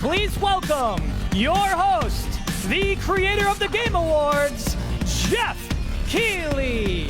Please welcome your host, the creator of the Game Awards, Jeff Keighley.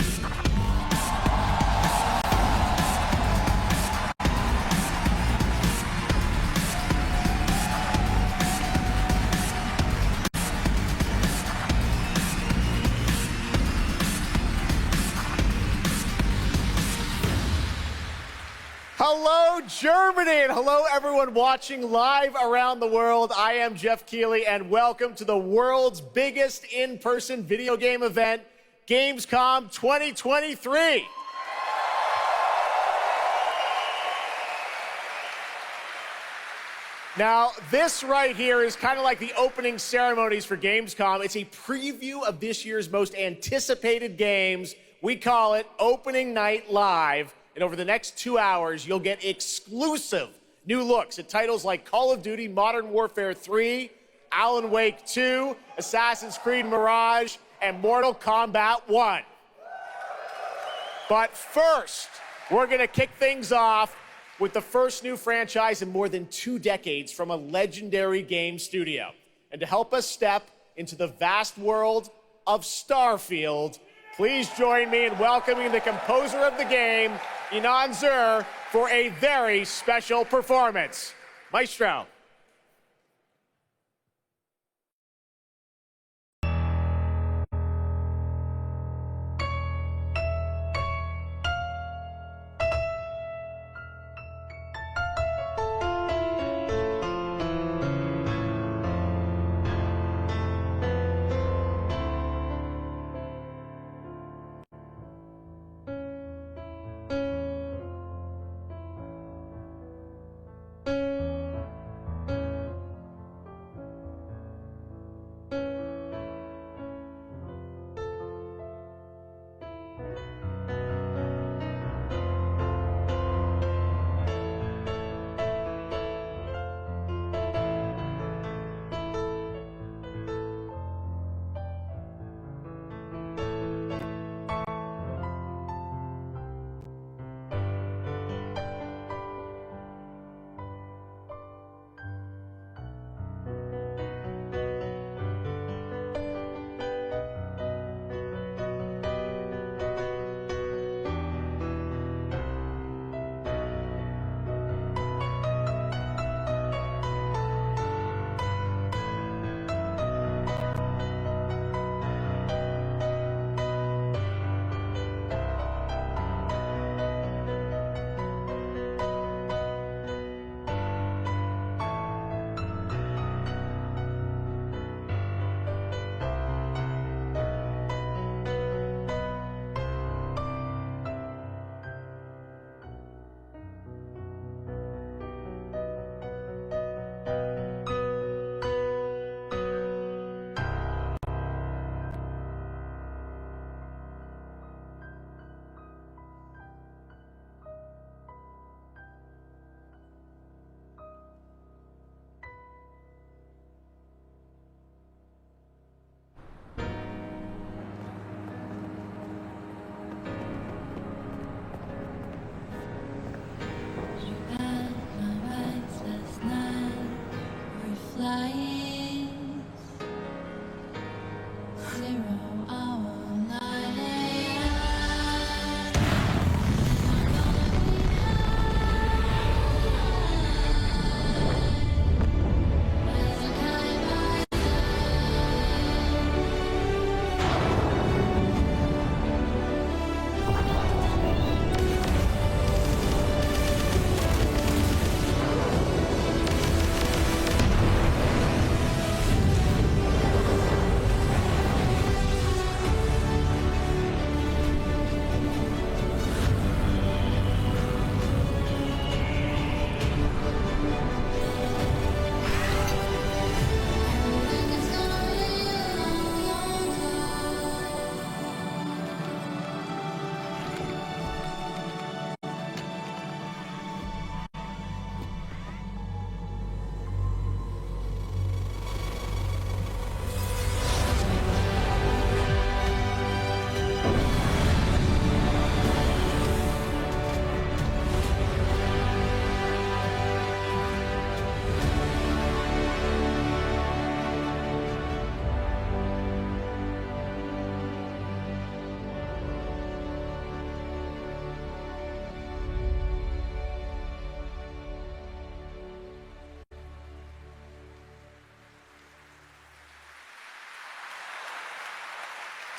Hello, Germany, and hello, everyone watching live around the world. I am Jeff Keighley, and welcome to the world's biggest in-person video game event, Gamescom 2023. Now, this right here is kind of like the opening ceremonies for Gamescom. It's a preview of this year's most anticipated games. We call it Opening Night Live. And over the next 2 hours, you'll get exclusive new looks at titles like Call of Duty Modern Warfare 3, Alan Wake 2, Assassin's Creed Mirage, and Mortal Kombat 1. But first, we're going to kick things off with the first new franchise in more than 2 decades from a legendary game studio. And to help us step into the vast world of Starfield, please join me in welcoming the composer of the game, Inan Zur, for a very special performance. Maestro.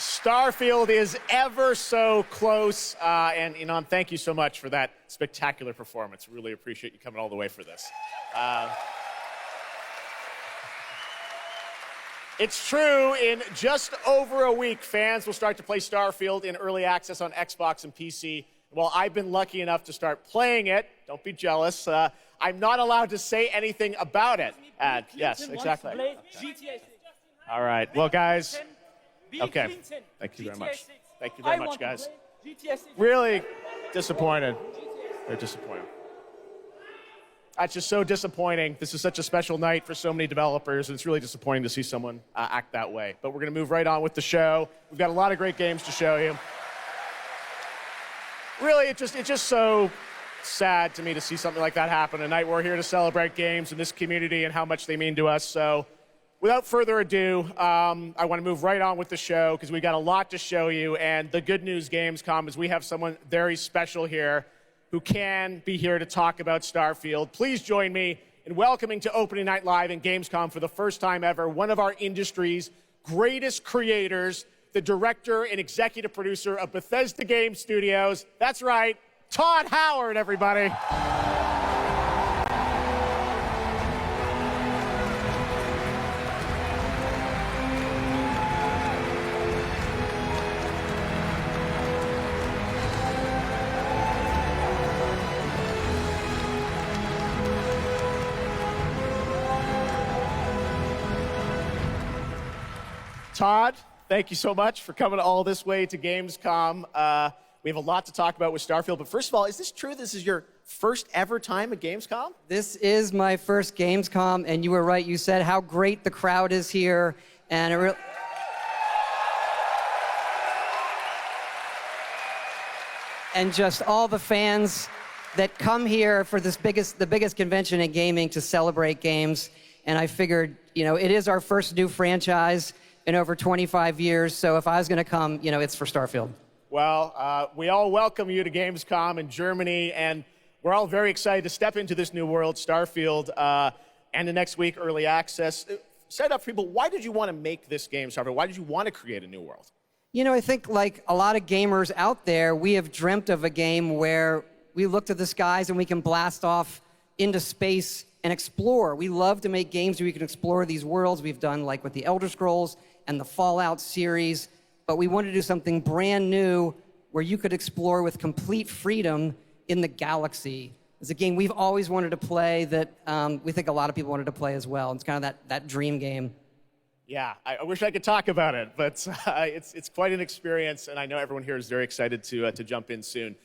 Starfield is ever so close. And Inan, thank you so much for that spectacular performance. Really appreciate you coming all the way for this. It's true, in just over a week, fans will start to play Starfield in early access on Xbox and PC. Well, I've been lucky enough to start playing it. Don't be jealous. I'm not allowed to say anything about it. Yes, exactly. Okay. All right. Well, guys. Okay. Thank you very much. Thank you very much, guys. Really disappointed. They're disappointed. That's just so disappointing. This is such a special night for so many developers, and it's really disappointing to see someone act that way. But we're going to move right on with the show. We've got a lot of great games to show you. Really, it's just so sad to me to see something like that happen. Tonight, we're here to celebrate games in this community and how much they mean to us. So, without further ado, I want to move right on with the show because we've got a lot to show you. And the good news, Gamescom, is we have someone very special here who can be here to talk about Starfield. Please join me in welcoming to Opening Night Live in Gamescom for the first time ever, one of our industry's greatest creators, the director and executive producer of Bethesda Game Studios. That's right, Todd Howard, everybody. Todd, thank you so much for coming all this way to Gamescom. We have a lot to talk about with Starfield, but first of all, is this true? This is your first ever time at Gamescom? This is my first Gamescom, and you were right. You said how great the crowd is here, and and just all the fans that come here for the biggest convention in gaming to celebrate games. And I figured, it is our first new franchise in over 25 years, so if I was going to come, it's for Starfield. Well, we all welcome you to Gamescom in Germany, and we're all very excited to step into this new world, Starfield, and the next week, early access. Set up for people, why did you want to make this game, Starfield? Why did you want to create a new world? I think like a lot of gamers out there, we have dreamt of a game where we look to the skies and we can blast off into space and explore. We love to make games where we can explore these worlds. We've done like with the Elder Scrolls and the Fallout series, but we wanted to do something brand new where you could explore with complete freedom in the galaxy. It's a game we've always wanted to play that we think a lot of people wanted to play as well. It's kind of that dream game. Yeah, I wish I could talk about it, but it's quite an experience, and I know everyone here is very excited to jump in soon.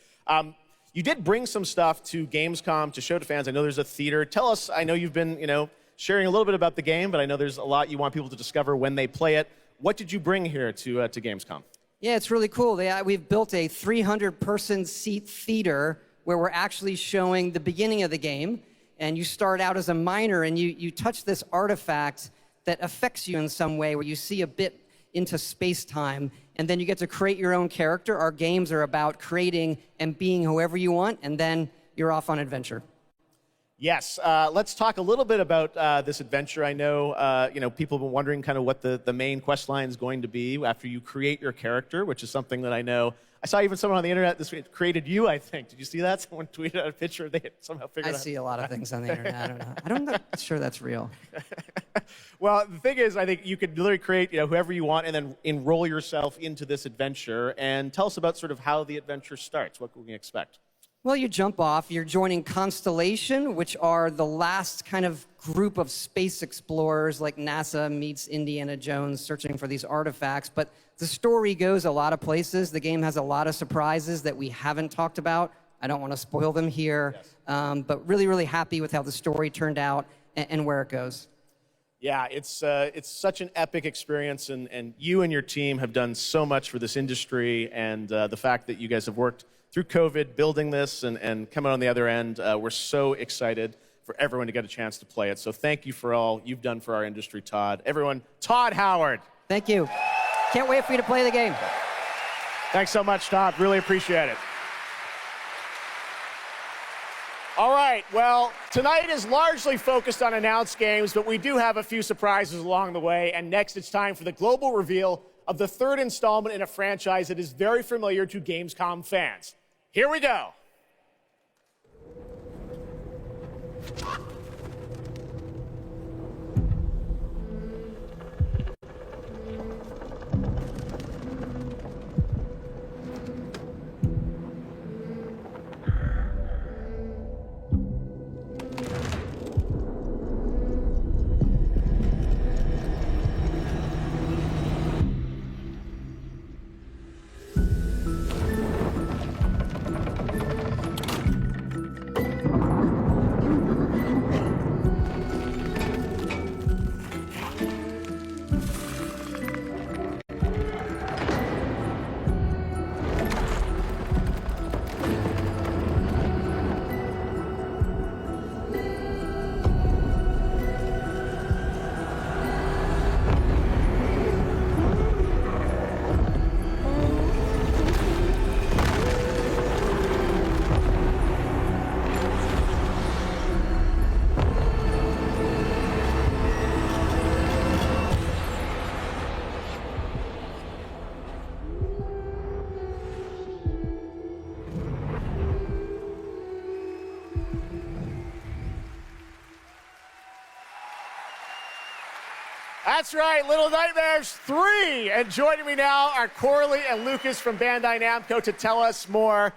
You did bring some stuff to Gamescom to show to fans. I know there's a theater. Tell us, I know you've been, sharing a little bit about the game, but I know there's a lot you want people to discover when they play it. What did you bring here to Gamescom? Yeah, it's really cool. We've built a 300-person seat theater where we're actually showing the beginning of the game, and you start out as a miner, and you touch this artifact that affects you in some way, where you see a bit into space-time, and then you get to create your own character. Our games are about creating and being whoever you want, and then you're off on adventure. Yes, let's talk a little bit about this adventure. I know, people have been wondering kind of what the main quest line is going to be after you create your character, which is something that I know. I saw even someone on the internet this week created you, I think. Did you see that? Someone tweeted out a picture. They somehow figured out. I see a lot of things on the internet. I'm not sure that's real. Well, the thing is, I think you could literally create whoever you want and then enroll yourself into this adventure. And tell us about sort of how the adventure starts. What can we expect? Well, you jump off. You're joining Constellation, which are the last kind of group of space explorers, like NASA meets Indiana Jones searching for these artifacts. But the story goes a lot of places. The game has a lot of surprises that we haven't talked about. I don't want to spoil them here, yes. But really, really happy with how the story turned out and where it goes. Yeah, it's such an epic experience, and you and your team have done so much for this industry, and the fact that you guys have worked through COVID, building this and coming on the other end, we're so excited for everyone to get a chance to play it. So thank you for all you've done for our industry, Todd. Everyone, Todd Howard. Thank you. Can't wait for you to play the game. Thanks so much, Todd. Really appreciate it. All right, well, tonight is largely focused on announced games, but we do have a few surprises along the way. And next, it's time for the global reveal of the third installment in a franchise that is very familiar to Gamescom fans. Here we go. That's right, Little Nightmares 3. And joining me now are Corley and Lucas from Bandai Namco to tell us more.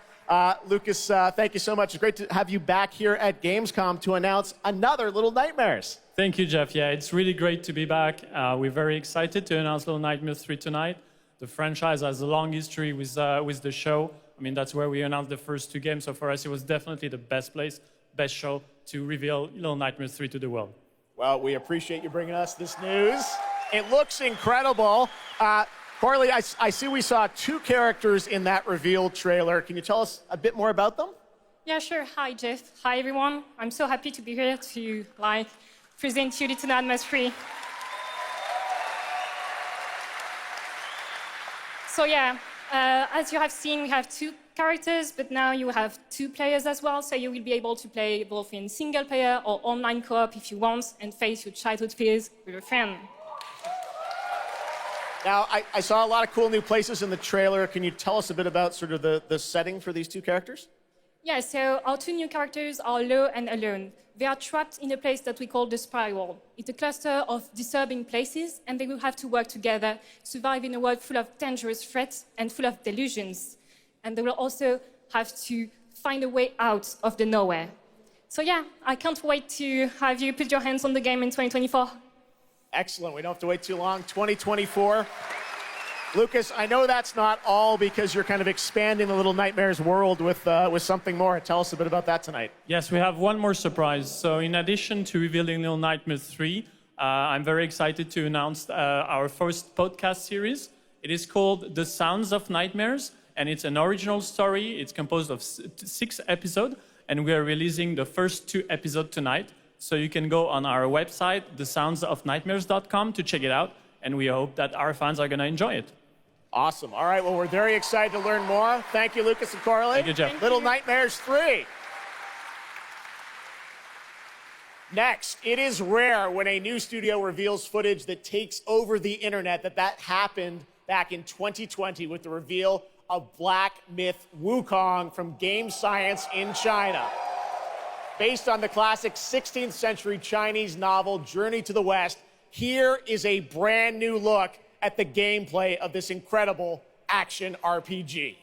Lucas, thank you so much. It's great to have you back here at Gamescom to announce another Little Nightmares. Thank you, Jeff. Yeah, it's really great to be back. We're very excited to announce Little Nightmares 3 tonight. The franchise has a long history with the show. I mean, that's where we announced the first two games. So for us, it was definitely the best place, best show to reveal Little Nightmares 3 to the world. Well, we appreciate you bringing us this news. It looks incredible. Corley, I see we saw two characters in that reveal trailer. Can you tell us a bit more about them? Yeah, sure. Hi, Jeff. Hi, everyone. I'm so happy to be here to present you Little Nightmares 3. So yeah, as you have seen, we have two characters, but now you have two players as well, so you will be able to play both in single player or online co-op if you want, and face your childhood fears with a friend. Now, I saw a lot of cool new places in the trailer. Can you tell us a bit about sort of the setting for these two characters? Yeah, so our two new characters are Low and Alone. They are trapped in a place that we call the Spiral. It's a cluster of disturbing places, and they will have to work together, survive in a world full of dangerous threats and full of delusions. And they will also have to find a way out of the nowhere. So yeah, I can't wait to have you put your hands on the game in 2024. Excellent. We don't have to wait too long. 2024. Lucas, I know that's not all because you're kind of expanding the Little Nightmares world with something more. Tell us a bit about that tonight. Yes, we have one more surprise. So in addition to revealing Little Nightmares 3, I'm very excited to announce our first podcast series. It is called The Sounds of Nightmares, and it's an original story. It's composed of 6 episodes, and we are releasing the first 2 episodes tonight. So you can go on our website, thesoundsofnightmares.com, to check it out, and we hope that our fans are going to enjoy it. Awesome. All right, well, we're very excited to learn more. Thank you, Lucas and Corley. Thank you, Jeff. Little Nightmares 3. Next, it is rare when a new studio reveals footage that takes over the internet. That happened back in 2020 with the reveal of Black Myth Wukong from Game Science in China. Based on the classic 16th century Chinese novel Journey to the West, here is a brand new look at the gameplay of this incredible action RPG.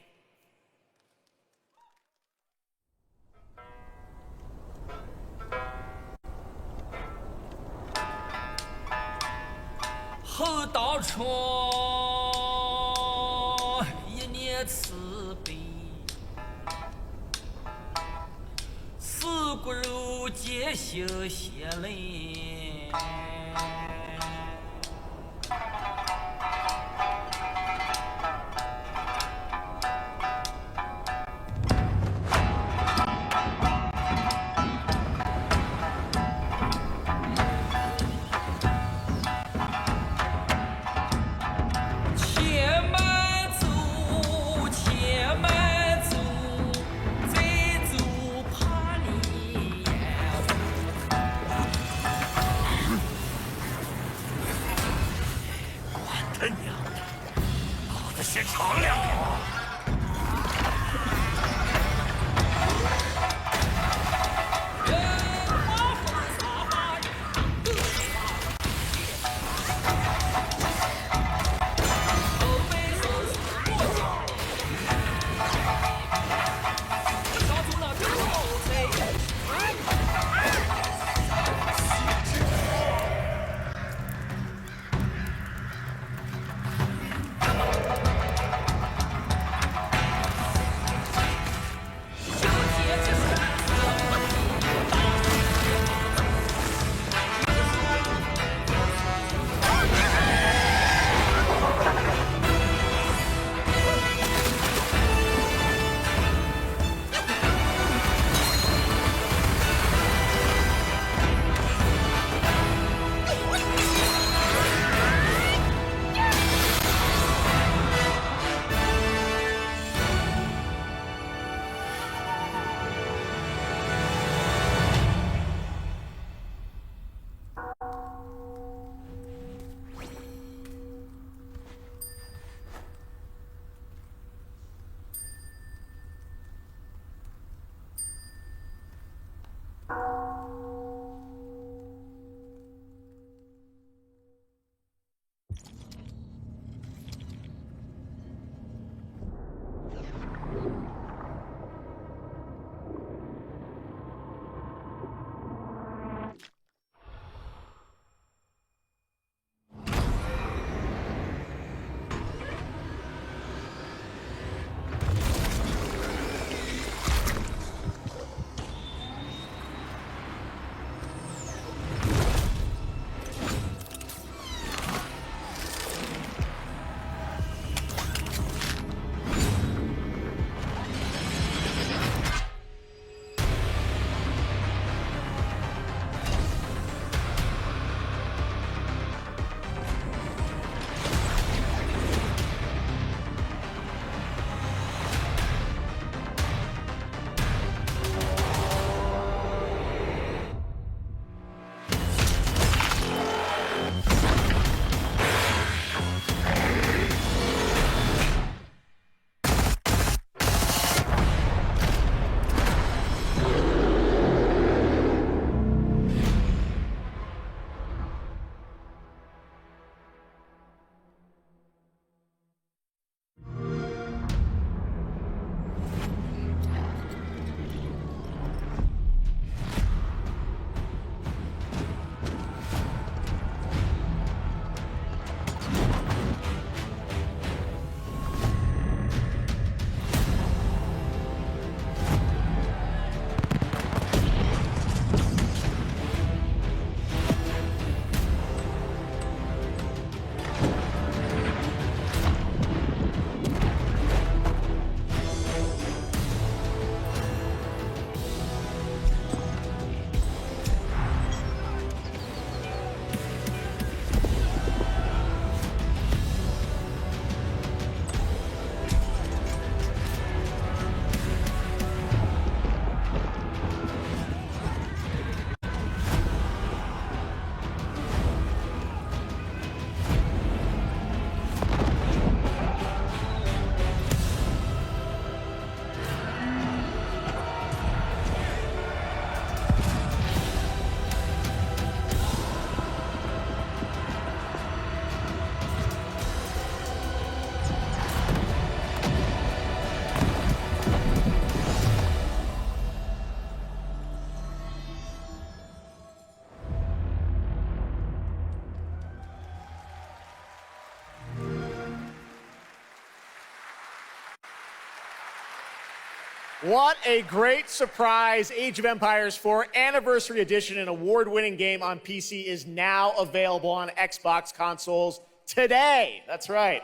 What a great surprise. Age of Empires 4 Anniversary Edition, an award-winning game on PC, is now available on Xbox consoles today. That's right.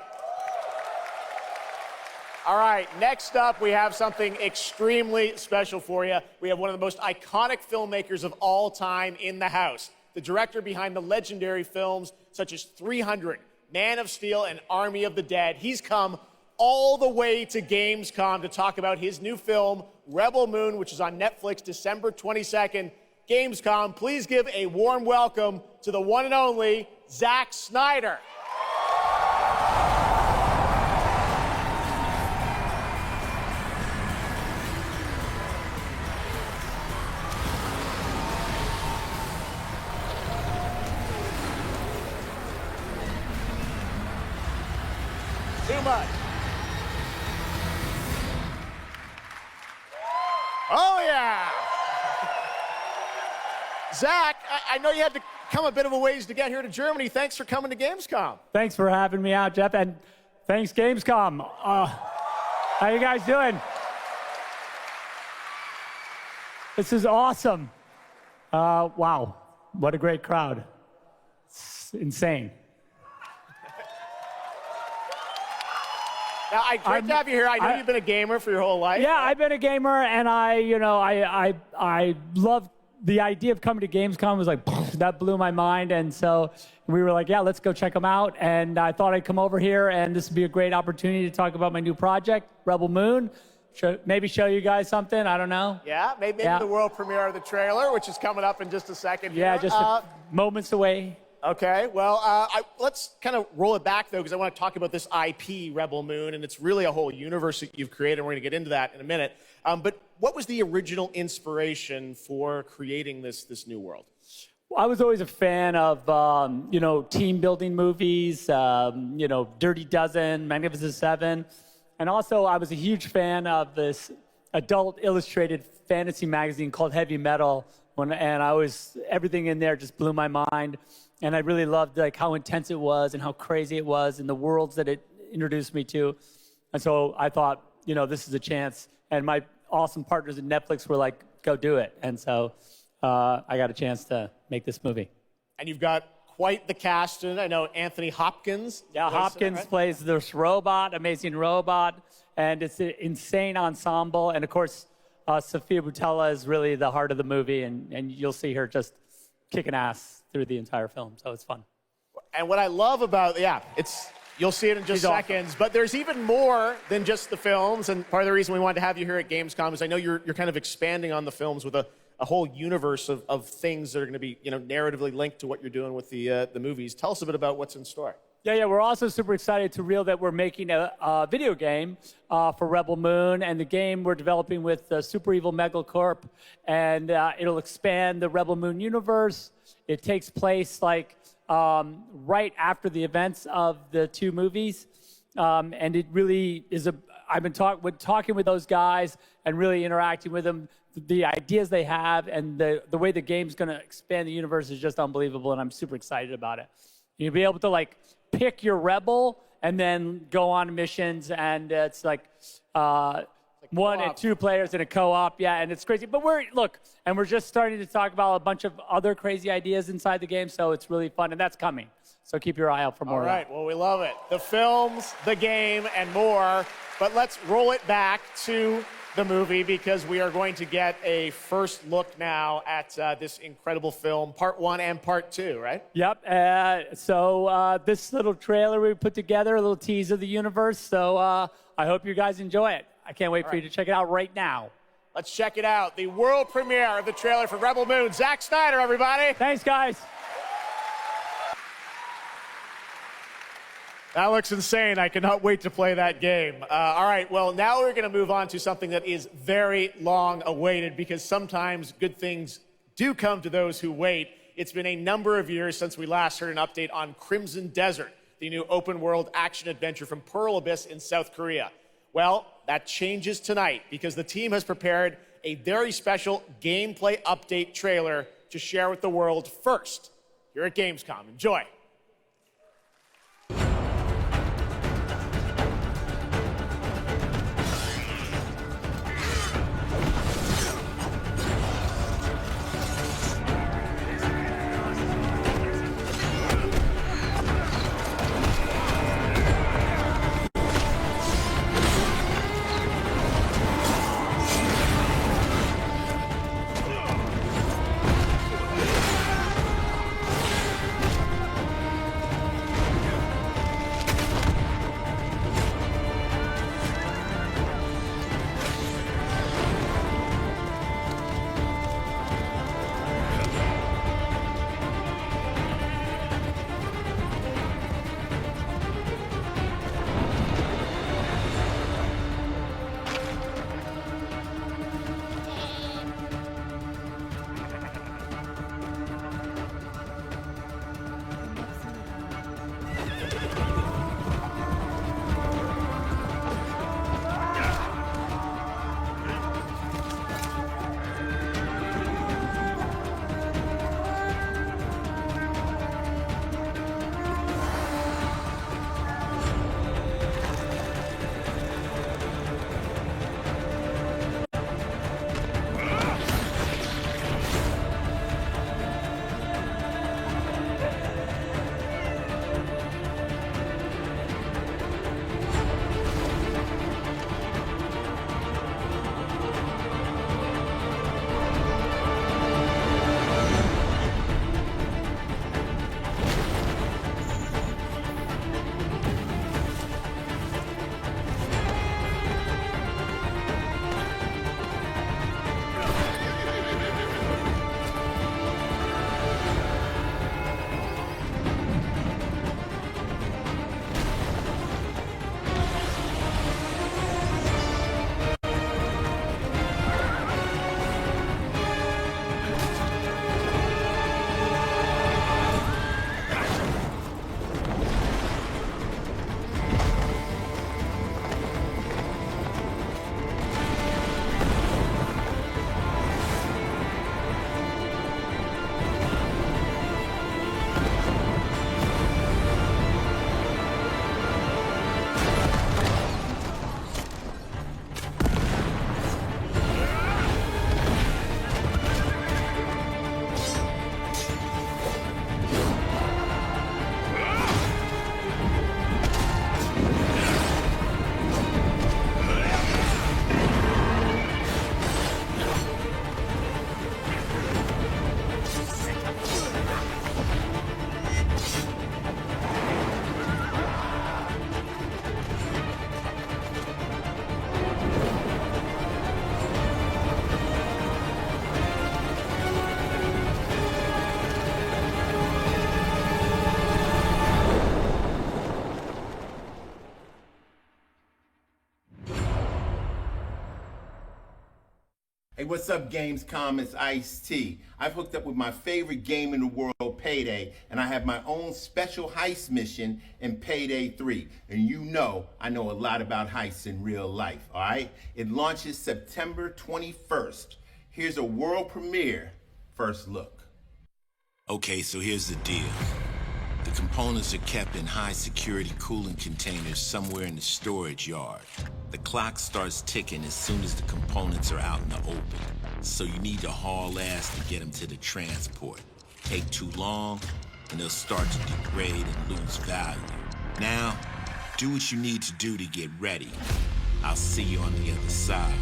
All right, next up, we have something extremely special for you. We have one of the most iconic filmmakers of all time in the house. The director behind the legendary films such as 300, Man of Steel, and Army of the Dead. He's come all the way to Gamescom to talk about his new film, Rebel Moon, which is on Netflix December 22nd. Gamescom, please give a warm welcome to the one and only Zack Snyder. Too much. Oh, yeah. Zach, I know you had to come a bit of a ways to get here to Germany. Thanks for coming to Gamescom. Thanks for having me out, Jeff, and thanks, Gamescom. How you guys doing? This is awesome. Wow, what a great crowd. It's insane. Now, great to have you here. I know you've been a gamer for your whole life. Yeah, I've been a gamer, and I love the idea of coming to Gamescom. Was like, that blew my mind, and so we were like, yeah, let's go check them out. And I thought I'd come over here, and this would be a great opportunity to talk about my new project, Rebel Moon. Maybe show you guys something. I don't know. Yeah, maybe the world premiere of the trailer, which is coming up in just a second. Yeah, here. just moments away. Okay, well, let's kind of roll it back, though, because I want to talk about this IP, Rebel Moon, and it's really a whole universe that you've created, and we're going to get into that in a minute. But what was the original inspiration for creating this new world? Well, I was always a fan of, team-building movies, Dirty Dozen, Magnificent Seven, and also I was a huge fan of this adult illustrated fantasy magazine called Heavy Metal, everything in there just blew my mind. And I really loved how intense it was and how crazy it was and the worlds that it introduced me to. And so I thought, this is a chance. And my awesome partners at Netflix were like, go do it. And so I got a chance to make this movie. And you've got quite the cast in it. I know Anthony Hopkins. Yeah, Hopkins plays this robot, amazing robot. And it's an insane ensemble. And of course, Sofia Boutella is really the heart of the movie. And you'll see her just kicking ass through the entire film, so it's fun. And what I love about, you'll see it in just seconds, awesome. But there's even more than just the films, and part of the reason we wanted to have you here at Gamescom is I know you're kind of expanding on the films with a whole universe of things that are going to be, narratively linked to what you're doing with the movies. Tell us a bit about what's in store. Yeah, we're also super excited to reveal that we're making a video game for Rebel Moon, and the game we're developing with Super Evil Megacorp, and it'll expand the Rebel Moon universe. It takes place right after the events of the two movies, and it really is I've been talking with those guys and really interacting with them. The ideas they have and the way the game's going to expand the universe is just unbelievable, and I'm super excited about it. You'll be able to pick your rebel and then go on missions, and it's one and two players in a co-op, and it's crazy. But we're just starting to talk about a bunch of other crazy ideas inside the game, so it's really fun, and that's coming. So keep your eye out for more. All right, well, we love it. The films, the game, and more. But let's roll it back to the movie, because we are going to get a first look now at this incredible film, part 1 and part 2, right? Yep. So this little trailer we put together, a little tease of the universe. So I hope you guys enjoy it. I can't wait for you to check it out right now. Let's check it out. The world premiere of the trailer for Rebel Moon. Zack Snyder, everybody. Thanks, guys. That looks insane. I cannot wait to play that game. All right, well, now we're going to move on to something that is very long awaited, because sometimes good things do come to those who wait. It's been a number of years since we last heard an update on Crimson Desert, the new open world action adventure from Pearl Abyss in South Korea. Well, that changes tonight, because the team has prepared a very special gameplay update trailer to share with the world first here at Gamescom. Enjoy. what's up, Gamescom? It's Ice-T. I've hooked up with my favorite game in the world, Payday, and I have my own special heist mission in Payday 3. And you know I know a lot about heists in real life, all right? It launches September 21st. Here's a world premiere first look. Okay, so here's the deal. The components are kept in high security cooling containers somewhere in the storage yard. The clock starts ticking as soon as the components are out in the open. So you need to haul ass to get them to the transport. Take too long, and they'll start to degrade and lose value. Now, do what you need to do to get ready. I'll see you on the other side.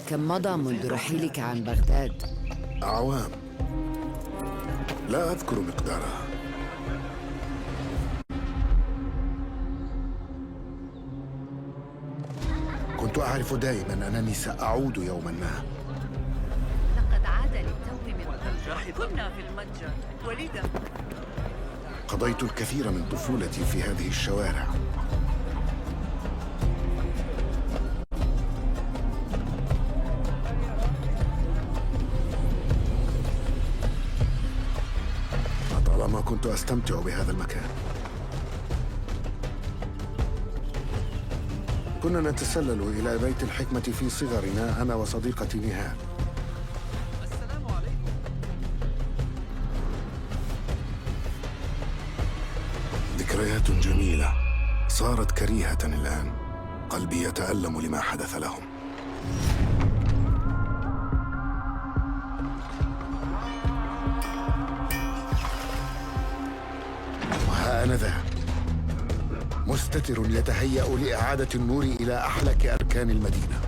كم مضى منذ رحيلك عن بغداد؟ أعوام لا أذكر مقدارها. كنت أعرف دائما أنني سأعود يوما ما. لقد عاد للتو من قبل. كنا في المتجر وليدا. قضيت الكثير من طفولتي في هذه الشوارع. لطالما كنت أستمتع بهذا المكان. كنا نتسلل إلى بيت الحكمة في صغرنا أنا وصديقتي نهال. السلام عليكم. ذكريات جميلة صارت كريهة الآن. قلبي يتألم لما حدث لهم. وها أنا ذا مستتر يتهيأ لإعادة النور إلى أحلك أركان المدينة.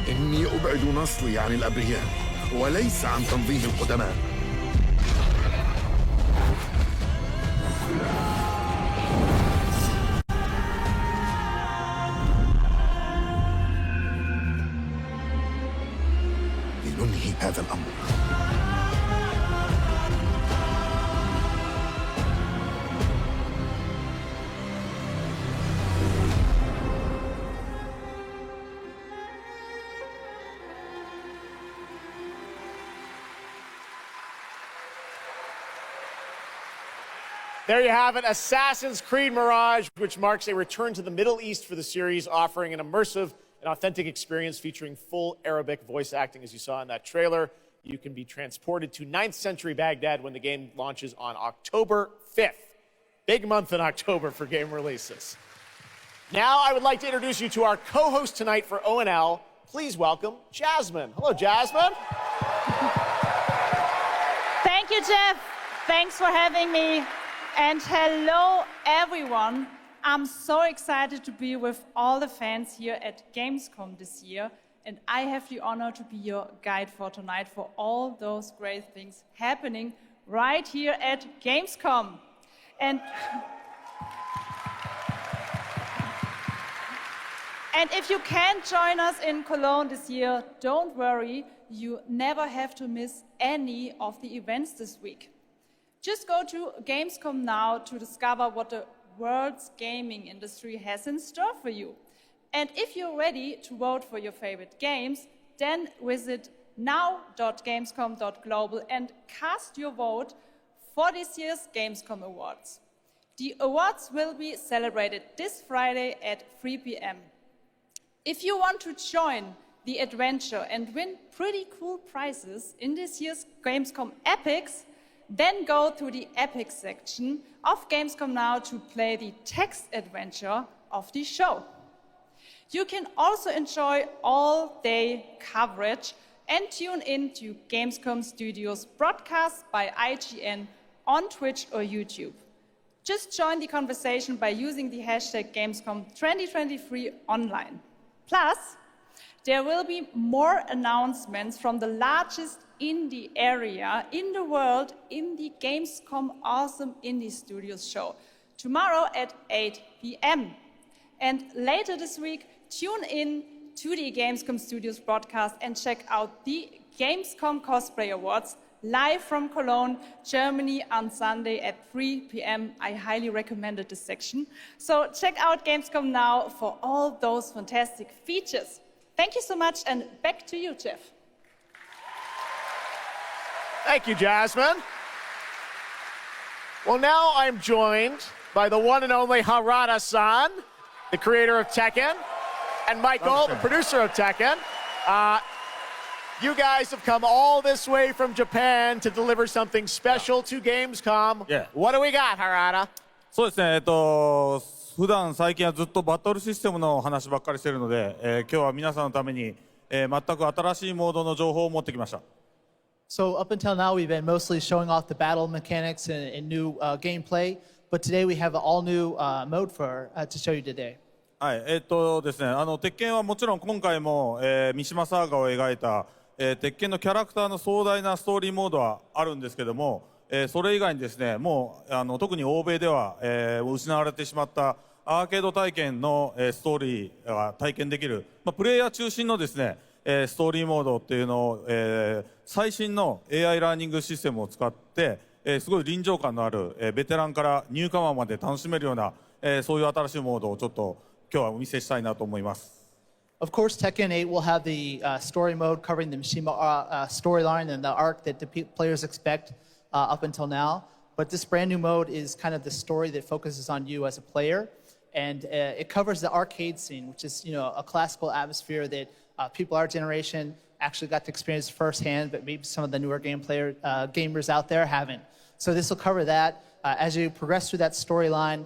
إني أبعد نصلي عن الأبرياء وليس عن تنظيم القدماء. لننهي هذا الأمر. There you have it, Assassin's Creed Mirage, which marks a return to the Middle East for the series, offering an immersive and authentic experience featuring full Arabic voice acting, as you saw in that trailer. You can be transported to 9th century Baghdad when the game launches on October 5th. Big month in October for game releases. Now I would like to introduce you to our co-host tonight for ONL. Please welcome Jasmine. Hello, Jasmine. Thank you, Jeff. Thanks for having me. And hello, everyone. I'm so excited to be with all the fans here at Gamescom this year. And I have the honor to be your guide for tonight for all those great things happening right here at Gamescom. And if you can't join us in Cologne this year, don't worry. You never have to miss any of the events this week. Just go to Gamescom now to discover what the world's gaming industry has in store for you. And if you're ready to vote for your favorite games, then visit now.gamescom.global and cast your vote for this year's Gamescom Awards. The awards will be celebrated this Friday at 3 p.m. If you want to join the adventure and win pretty cool prizes in this year's Gamescom Epics, then go to the Epics section of Gamescom Now to play the text adventure of the show. You can also enjoy all-day coverage and tune in to Gamescom Studios broadcasts by IGN on Twitch or YouTube. Just join the conversation by using the hashtag Gamescom 2023 online. Plus, there will be more announcements from the largest indie area in the world in the Gamescom Awesome Indie Studios show tomorrow at 8 p.m. And later this week, tune in to the Gamescom Studios broadcast and check out the Gamescom Cosplay Awards live from Cologne, Germany on Sunday at 3 p.m. I highly recommended this section. So check out Gamescom Now for all those fantastic features. Thank you so much, and back to you, Jeff. Thank you, Jasmine. Well, now I'm joined by the one and only Harada-san, the creator of Tekken, and Michael, the producer of Tekken. You guys have come all this way from Japan to deliver something special to Gamescom. Yeah. What do we got, Harada? そうですね、普段最近はずっとバトルシステムの話ばっかりしているので、今日は皆さんのために、全く新しいモードの情報を持ってきました。So up until now, we've been mostly showing off the battle mechanics and new gameplay, but today we have an all-new mode to show you today. はい、ですね、鉄拳はもちろん今回も、三島サーガを描いた、鉄拳のキャラクターの壮大なストーリーモードはあるんですけども、それ以外にですね、もう特に欧米では、失われてしまったアーケード体験の、ストーリーが体験できる、プレイヤー中心のですね、ストーリーモードっていうのを、最新の AI ラーニングシステムを使って、すごい臨場感のある、ベテランからニューカマーまで楽しめるような、そういう新しいモードをちょっと今日はお見せしたいなと思います。Of course, Tekken 8 will have the story mode covering the Mishima storyline and the arc that the players expect up until now. But this brand new mode is kind of the story that focuses on you as a player. And it covers the arcade scene, which is, you know, a classical atmosphere that people our generation actually got to experience firsthand, but maybe some of the newer gamers out there haven't. So this will cover that. As you progress through that storyline,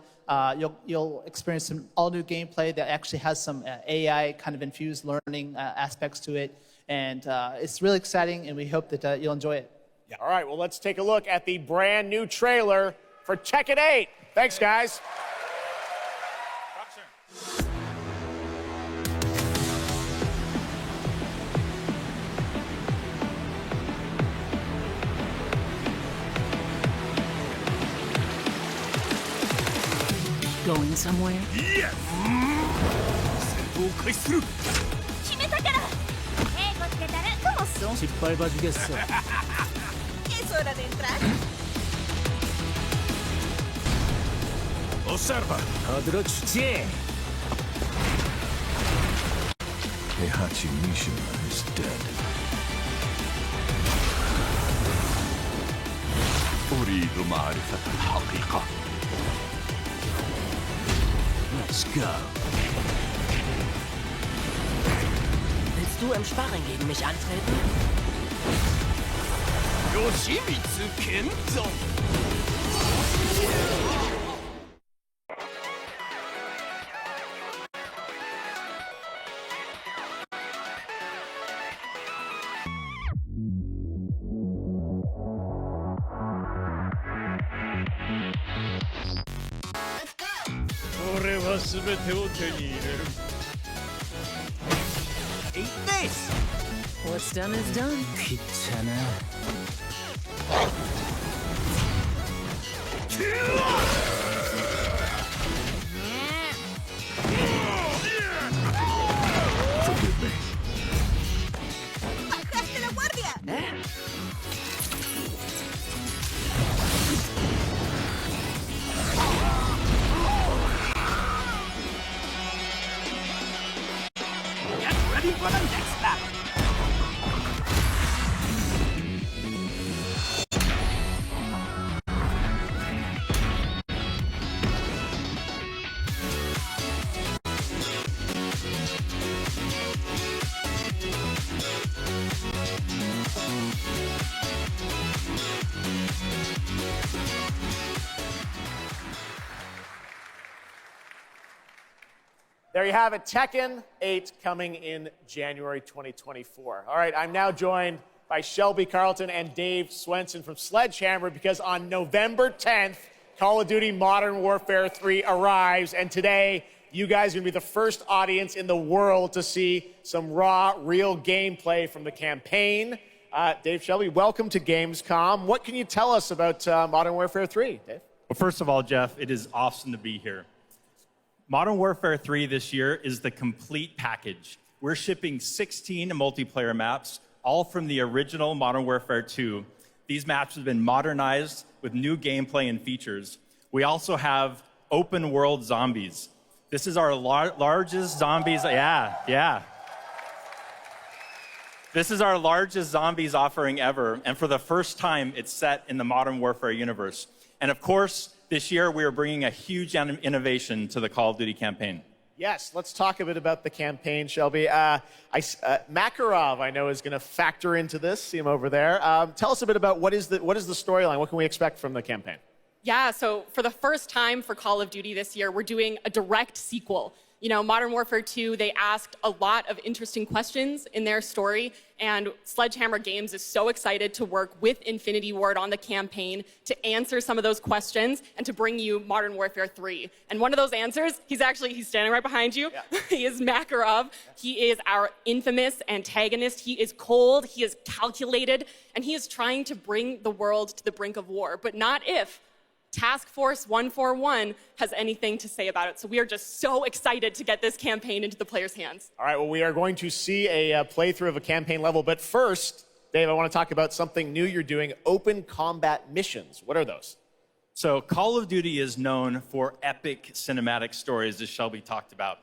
you'll experience some all-new gameplay that actually has some AI kind of infused learning aspects to it. And it's really exciting, and we hope that you'll enjoy it. Yeah. All right, well, let's take a look at the brand new trailer for Tekken 8. Thanks, guys. Going somewhere? Yes! 戦闘を開始する決めたから英語つけたらどうすん失敗は事実さ Es hora de entrar Observa Adrochche Heihachi Mishima is dead أريد معرفة الحقيقة Let's go. Willst du im Sparring gegen mich antreten? Yoshimitsu Kendo! Eat this! What's done is done. Forgive me. ¡Bajaste la guardia! Get ready for the next battle! There you have it, Tekken 8 coming in January 2024. All right, I'm now joined by Shelby Carlton and Dave Swenson from Sledgehammer because on November 10th, Call of Duty Modern Warfare 3 arrives, and today you guys are going to be the first audience in the world to see some raw, real gameplay from the campaign. Dave, Shelby, welcome to Gamescom. What can you tell us about Modern Warfare 3, Dave? Well, first of all, Jeff, it is awesome to be here. Modern Warfare 3 this year is the complete package. We're shipping 16 multiplayer maps, all from the original Modern Warfare 2. These maps have been modernized with new gameplay and features. We also have open world zombies. This is our largest zombies, This is our largest zombies offering ever, and for the first time, it's set in the Modern Warfare universe. And of course, this year, we are bringing a huge innovation to the Call of Duty campaign. Yes, let's talk a bit about the campaign, Shelby. Makarov, I know, is going to factor into this. See him over there. Tell us a bit about what is the storyline? What can we expect from the campaign? Yeah, so for the first time for Call of Duty this year, we're doing a direct sequel. You know, Modern Warfare 2, they asked a lot of interesting questions in their story, and Sledgehammer Games is so excited to work with Infinity Ward on the campaign to answer some of those questions and to bring you Modern Warfare 3. And one of those answers, he's standing right behind you. Yeah. He is Makarov. He is our infamous antagonist. He is cold, he is calculated, and he is trying to bring the world to the brink of war, but not if Task Force 141 has anything to say about it. So we are just so excited to get this campaign into the players' hands. All right, well, we are going to see a playthrough of a campaign level. But first, Dave, I want to talk about something new you're doing, open combat missions. What are those? So Call of Duty is known for epic cinematic stories, as Shelby talked about.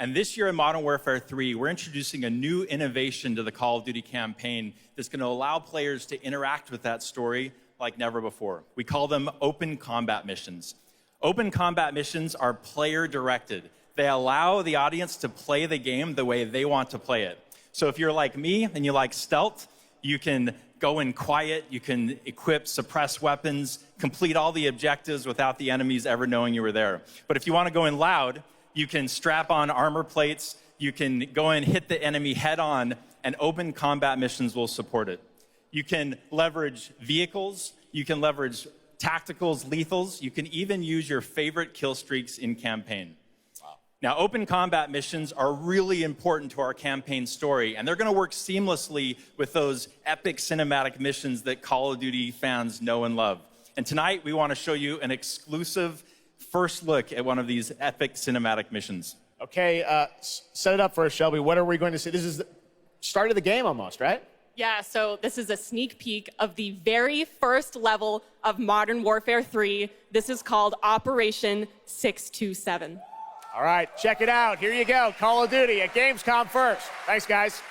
And this year in Modern Warfare 3, we're introducing a new innovation to the Call of Duty campaign that's going to allow players to interact with that story like never before. We call them open combat missions. Open combat missions are player-directed. They allow the audience to play the game the way they want to play it. So if you're like me and you like stealth, you can go in quiet, you can equip, suppress weapons, complete all the objectives without the enemies ever knowing you were there. But if you want to go in loud, you can strap on armor plates, you can go in, hit the enemy head on, and open combat missions will support it. You can leverage vehicles, you can leverage tacticals, lethals, you can even use your favorite kill streaks in campaign. Wow. Now, open combat missions are really important to our campaign story, and they're going to work seamlessly with those epic cinematic missions that Call of Duty fans know and love. And tonight, we want to show you an exclusive first look at one of these epic cinematic missions. Okay, set it up for us, Shelby. What are we going to see? This is the start of the game almost, right? Yeah, so this is a sneak peek of the very first level of Modern Warfare 3. This is called Operation 627. All right, check it out. Here you go. Call of Duty at Gamescom first. Thanks, guys.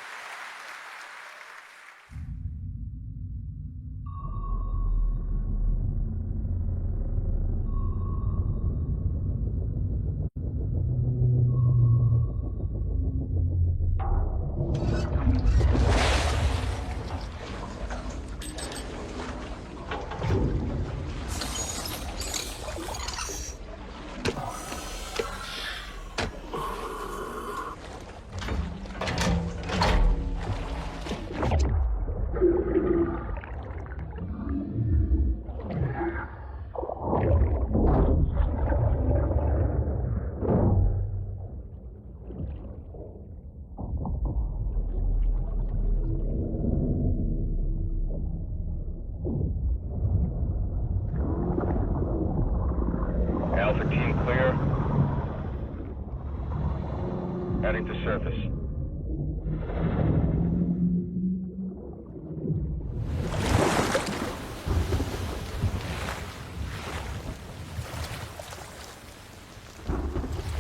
Alpha team clear. Heading to surface.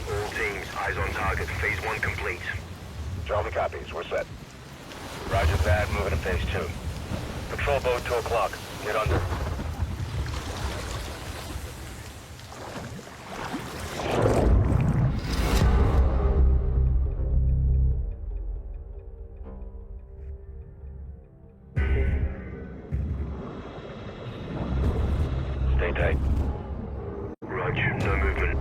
All teams, eyes on target. Phase 1 complete. Charlie copies. We're set. Roger that. Moving to phase 2. Patrol boat 2 o'clock. Get under. Stay tight. Roger. No movement.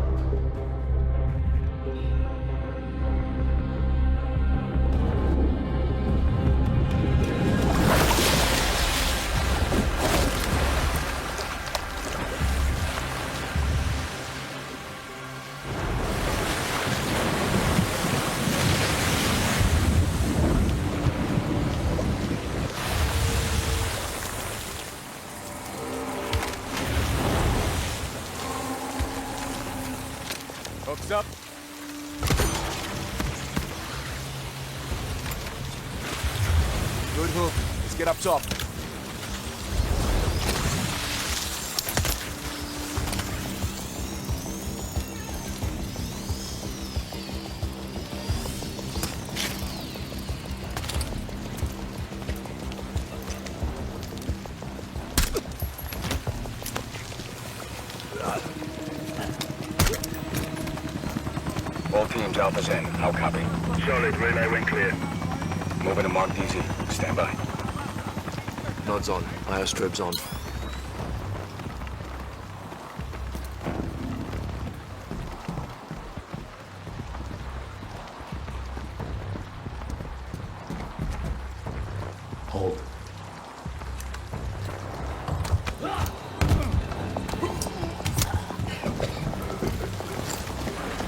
Hooks up. Good hook. Let's get up top. All teams, Alpha's in. No copy. Solid. Relay went clear. Moving to Mark DZ. Stand by. Nods on. IO strobes on. Hold.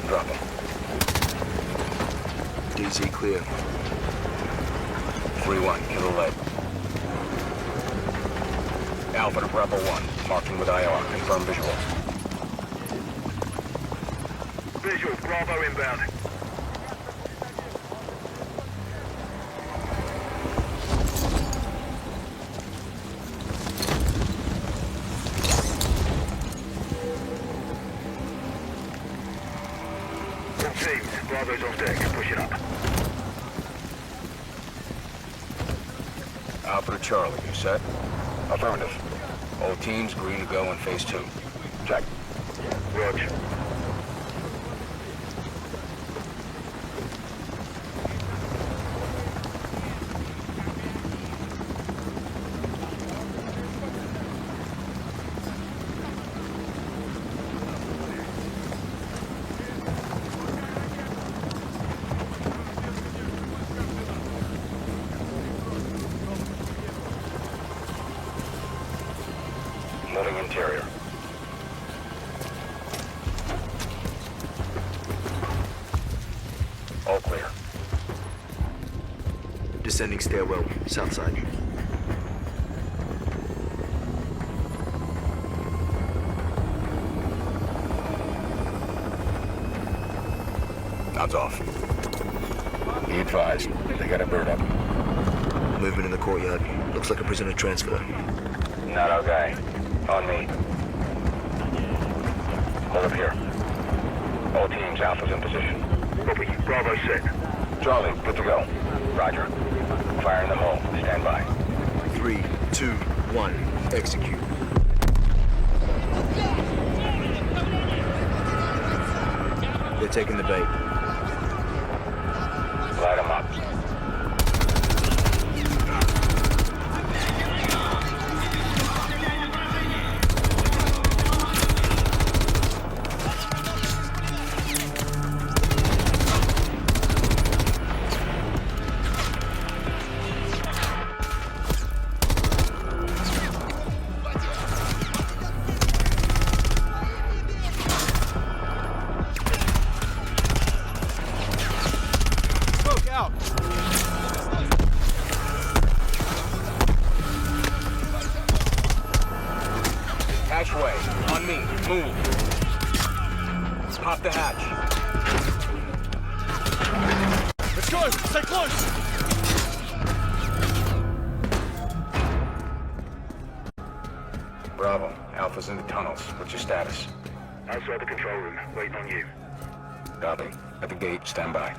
Drop him. DZ clear. 3-1, to the left. Alpha to Bravo 1, marking with IR. Confirm visual. Visual, Bravo inbound. All teams, Bravo's on deck. Push it up. Alpha to Charlie, you set? Affirmative. All teams agree to go in phase 2. Check. Roger. Moving interior. All clear. Descending stairwell, south side. Nods off. Be advised, they got a bird up. Movement in the courtyard. Looks like a prisoner transfer. Not our guy. On me. Hold up here. All teams, Alpha's in position. Copy. Bravo set. Charlie, good to go. Roger. Fire in the hole. Stand by. 3, 2, 1. Execute. They're taking the bait. Light them up. Hatchway, on me, move. Pop the hatch. Let's go! Stay close! Bravo, Alpha's in the tunnels. What's your status? Outside the control room, waiting on you. Copy. At the gate, stand by.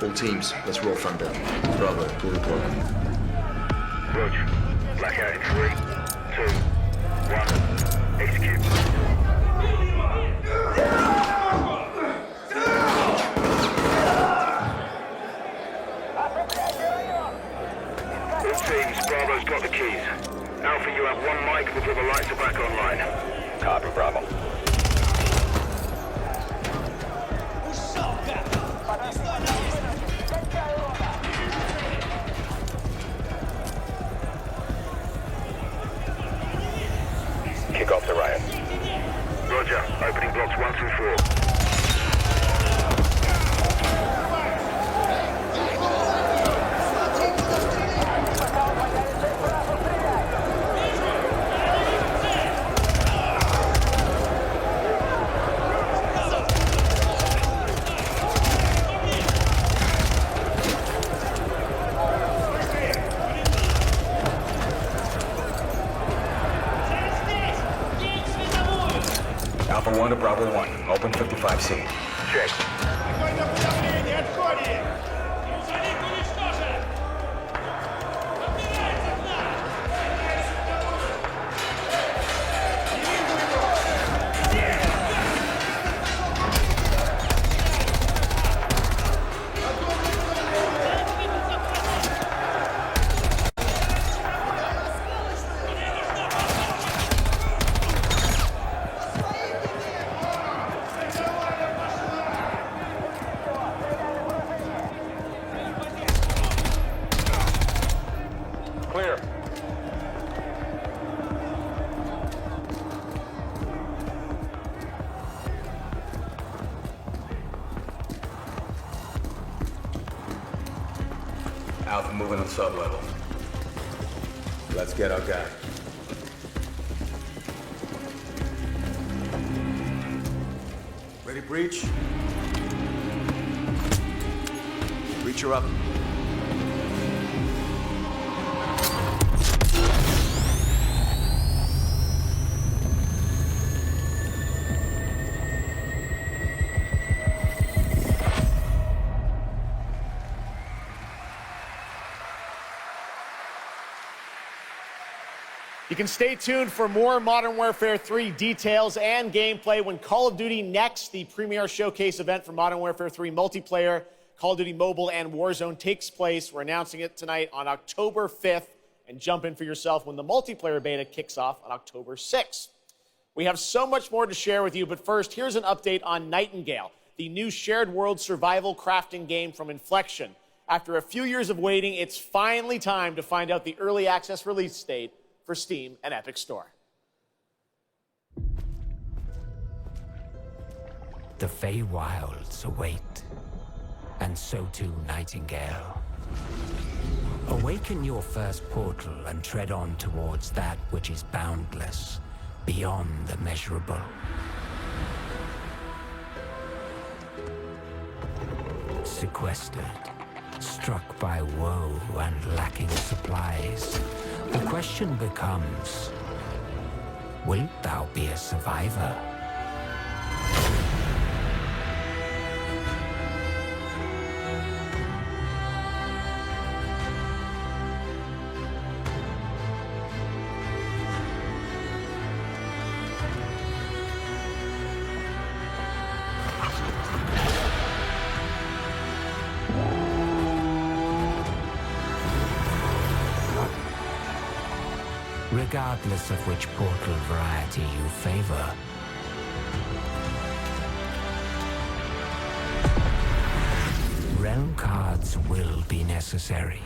All teams, let's roll thunder. Bravo, pull the plug. Roger. Blackout in 3, 2, 1. Execute. All teams, Bravo's got the keys. Alpha, you have 1 mic before the lights are back online. Copy, Bravo. Kick off the riot. Roger. Opening blocks 1 through 4. Alpha 1 to Bravo 1. Open 55C. Check. Clear. Alpha moving on sub-level. Let's get our guy. Ready, breach? Breacher up. You can stay tuned for more Modern Warfare 3 details and gameplay when Call of Duty Next, the premier showcase event for Modern Warfare 3 multiplayer, Call of Duty Mobile, and Warzone takes place. We're announcing it tonight on October 5th, and jump in for yourself when the multiplayer beta kicks off on October 6th. We have so much more to share with you, but first, here's an update on Nightingale, the new shared world survival crafting game from Inflection. After a few years of waiting, it's finally time to find out the early access release date for Steam and Epic Store. The Feywilds await, and so too Nightingale. Awaken your first portal and tread on towards that which is boundless, beyond the measurable. Sequestered, struck by woe and lacking supplies, the question becomes, wilt thou be a survivor? Regardless of which portal variety you favor, realm cards will be necessary.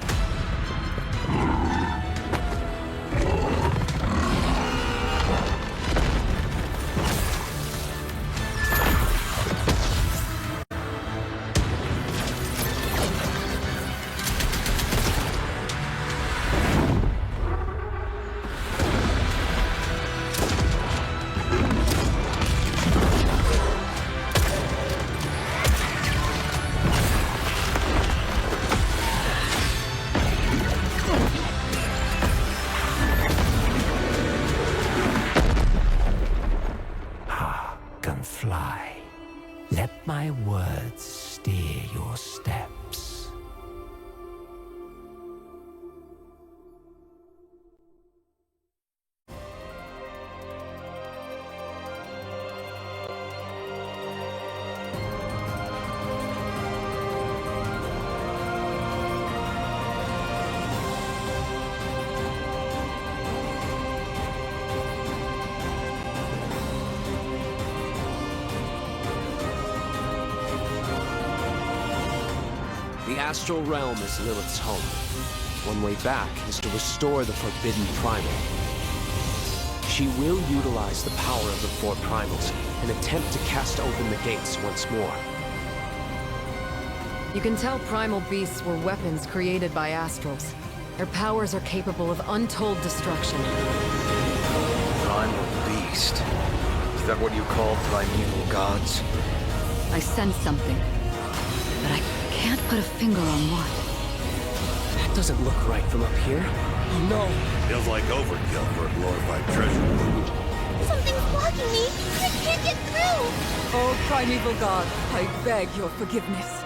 Fly. Let my words steer your steps. The astral realm is Lilith's home. One way back is to restore the forbidden primal. She will utilize the power of the four primals and attempt to cast open the gates once more. You can tell primal beasts were weapons created by astrals. Their powers are capable of untold destruction. Primal beast. Is that what you call primeval gods? I sense something, but I can't put a finger on what. That doesn't look right from up here. Oh no! Feels like overkill for a glorified treasure. Something's blocking me! I can't get through! Oh, primeval god, I beg your forgiveness.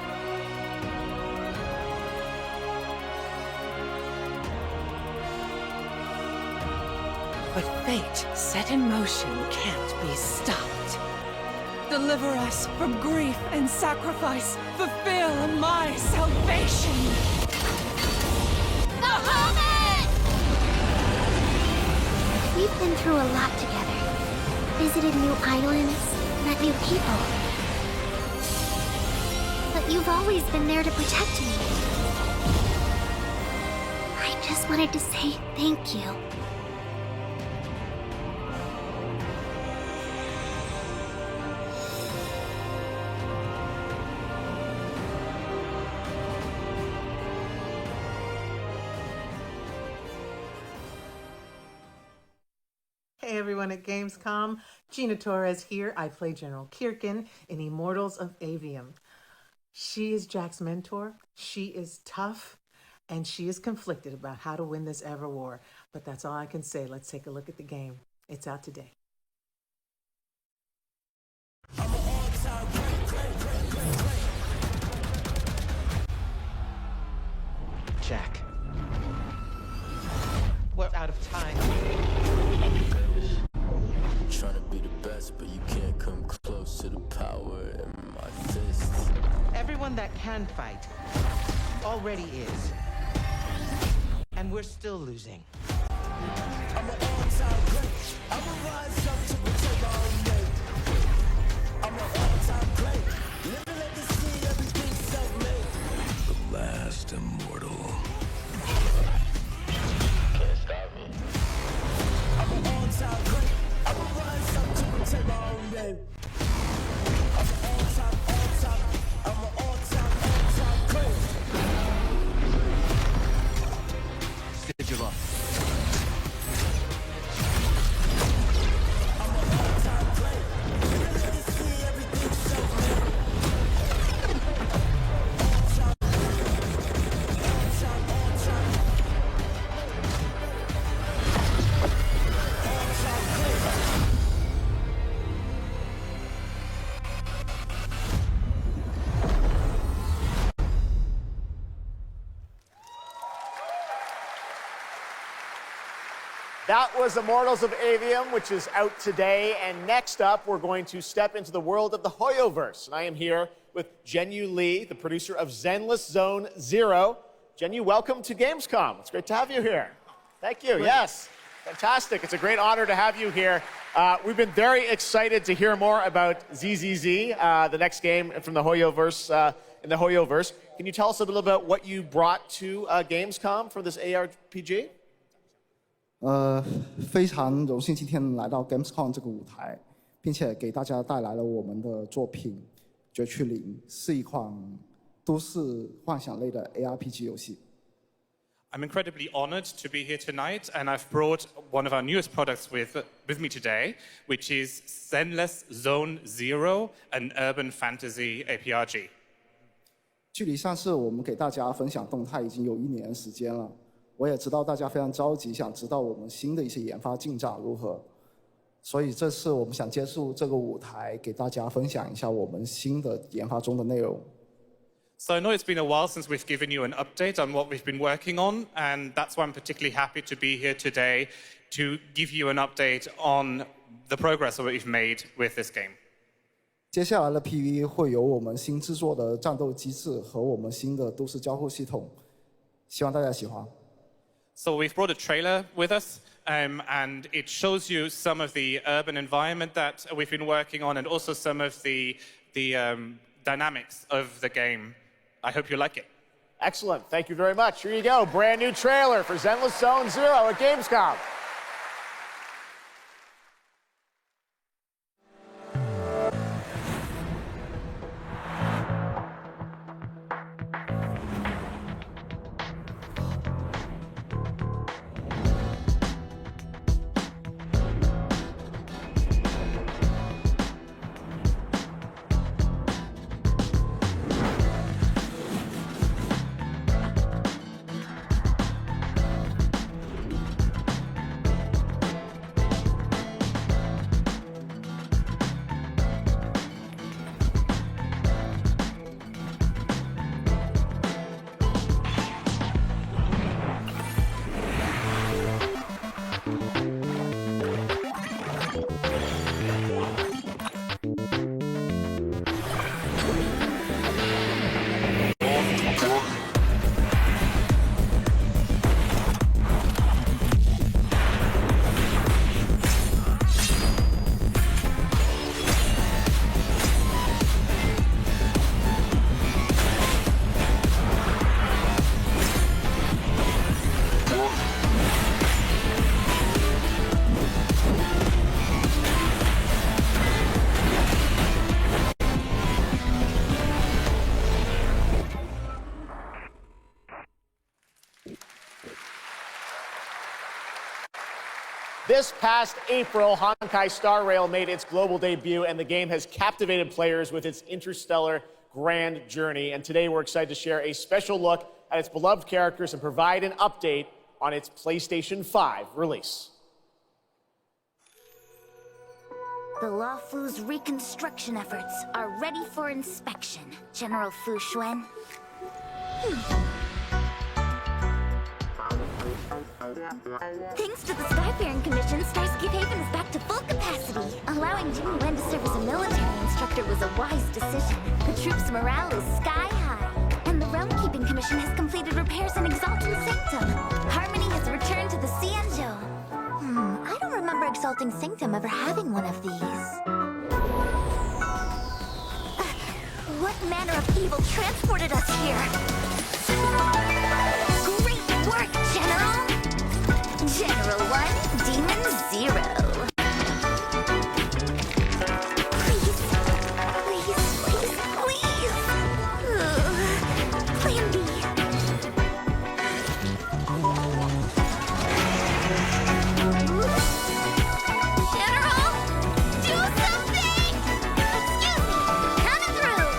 But fate set in motion can't be stopped. Deliver us from grief and sacrifice. Fulfill my salvation. The Hobbit! We've been through a lot together. Visited new islands, met new people. But you've always been there to protect me. I just wanted to say thank you. Hey everyone at Gamescom, Gina Torres here. I play General Kirkin in Immortals of Avium. She is Jack's mentor, she is tough, and she is conflicted about how to win this ever war. But that's all I can say. Let's take a look at the game. It's out today. Jack. We're out of time. Trying to be the best, but you can't come close to the power in my fist. Everyone that can fight already is. And we're still losing. I'm an all-time great. I'ma rise up to protect my own name. I'm an all-time great. Living let the see everything self-made. The last immortal. Can't stop me. I'm an all-time great. I'ma rise up to protect my own name. I'm an all-time great. Stage of up. That was Immortals of Avium, which is out today. And next up, we're going to step into the world of the Hoyoverse. And I am here with Zhenyu Li, the producer of Zenless Zone Zero. Zhenyu, welcome to Gamescom. It's great to have you here. Thank you. Yes, fantastic. It's a great honor to have you here. We've been very excited to hear more about ZZZ, the next game from the Hoyoverse, in the Hoyoverse. Can you tell us a little about what you brought to Gamescom for this ARPG? 非常荣幸今天来到 Gamescom 这个舞台，并且给大家带来了我们的作品《绝区零》，是一款都市幻想类的 ARPG 游戏。I'm incredibly honored to be here tonight, and I've brought one of our newest products with me today, which is Zenless Zone Zero, an urban fantasy APRG. 距离上次我们给大家分享动态已经有1年时间了。 我也知道大家非常着急，想知道我们新的一些研发进展如何，所以这次我们想借助这个舞台，给大家分享一下我们新的研发中的内容。So I know it's been a while since we've given you an update on what we've been working on, and that's why I'm particularly happy to be here today to give you an update on the progress that we've made with this game. 接下来的 PV 会有我们新制作的战斗机制和我们新的都市交互系统，希望大家喜欢。 So we've brought a trailer with us, and it shows you some of the urban environment that we've been working on, and also some of the dynamics of the game. I hope you like it. Excellent. Thank you very much. Here you go. Brand new trailer for Zenless Zone Zero at Gamescom. This past April, Honkai Star Rail made its global debut, and the game has captivated players with its interstellar grand journey. And today we're excited to share a special look at its beloved characters and provide an update on its PlayStation 5 release. The Luofu's reconstruction efforts are ready for inspection, General Fu Xuan. Thanks to the Skyfaring Commission, Starscape Haven is back to full capacity. Allowing Jing Yuan to serve as a military instructor was a wise decision. The troops' morale is sky high. And the Realm Keeping Commission has completed repairs in Exalting Sanctum. Harmony has returned to the Xianzhou. I don't remember Exalting Sanctum ever having one of these. What manner of evil transported us here? Great work, General! General 1, Demon 0. Please, please, please, please! Plan B. General, do something! Excuse me, coming through!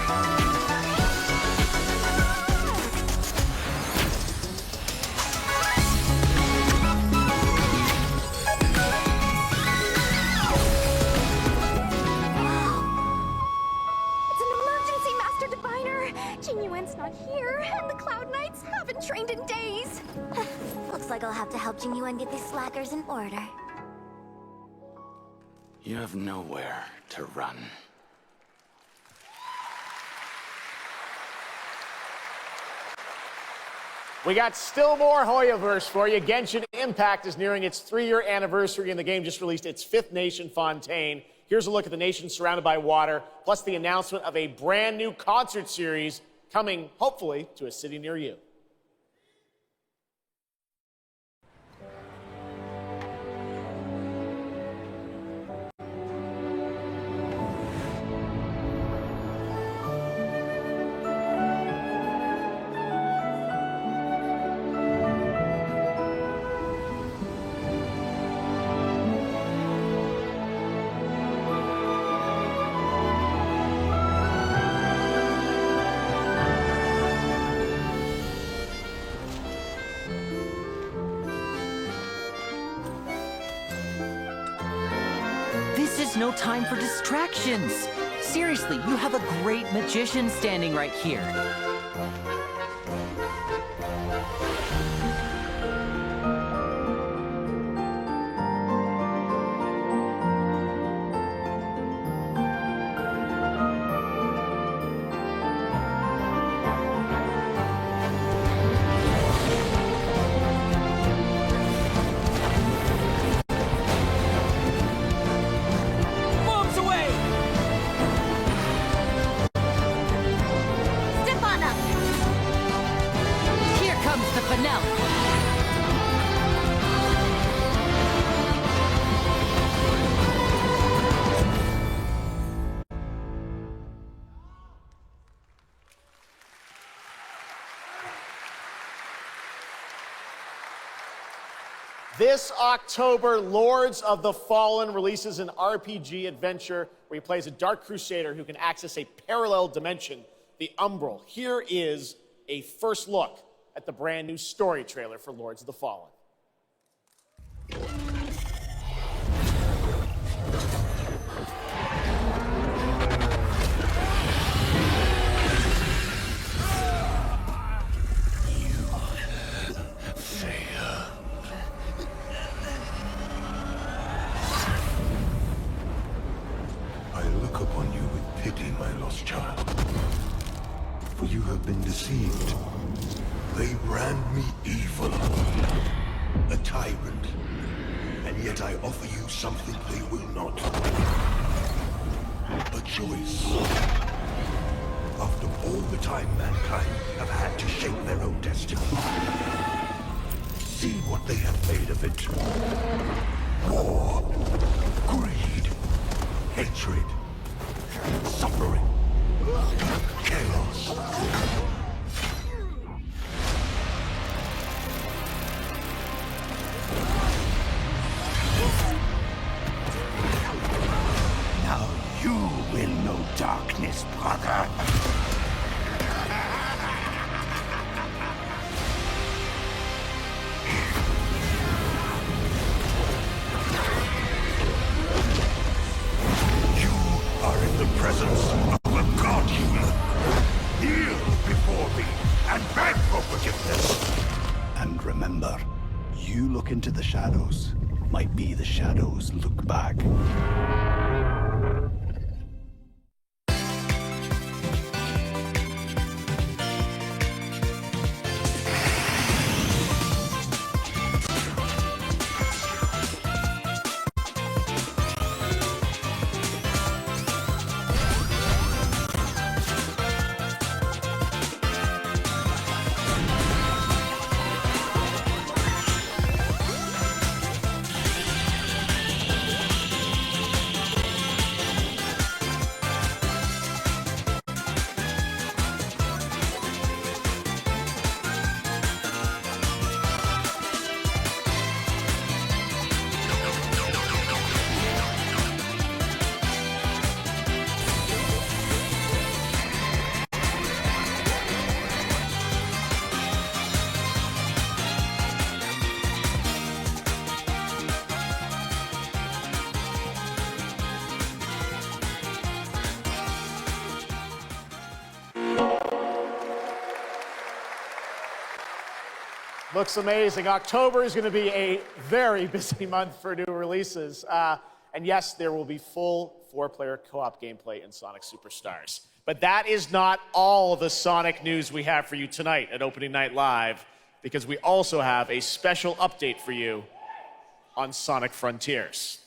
It's an emergency, Master Diviner! Jing Yuan's not here, and the Cloud Knights haven't trained in days. Looks like I'll have to help Jing Yuan get these slackers in order. You have nowhere to run. We got still more Hoyoverse for you. Genshin Impact is nearing its 3-year anniversary, and the game just released its 5th nation, Fontaine. Here's a look at the nation surrounded by water, plus the announcement of a brand new concert series coming, hopefully, to a city near you. This is no time for distractions. Seriously, you have a great magician standing right here. Moves away! Step on up! Here comes the finale. This October, Lords of the Fallen releases an RPG adventure where he plays a Dark Crusader who can access a parallel dimension, the Umbral. Here is a first look at the brand new story trailer for Lords of the Fallen. I look upon you with pity, my lost child. For you have been deceived. They brand me evil, a tyrant, and yet I offer you something they will not. A choice. After all the time mankind have had to shape their own destiny. See what they have made of it. War, greed, hatred, suffering, chaos. you look into the shadows, might be the shadows look back. Looks amazing. October is going to be a very busy month for new releases. And yes, there will be full 4-player co-op gameplay in Sonic Superstars. But that is not all the Sonic news we have for you tonight at Opening Night Live, because we also have a special update for you on Sonic Frontiers.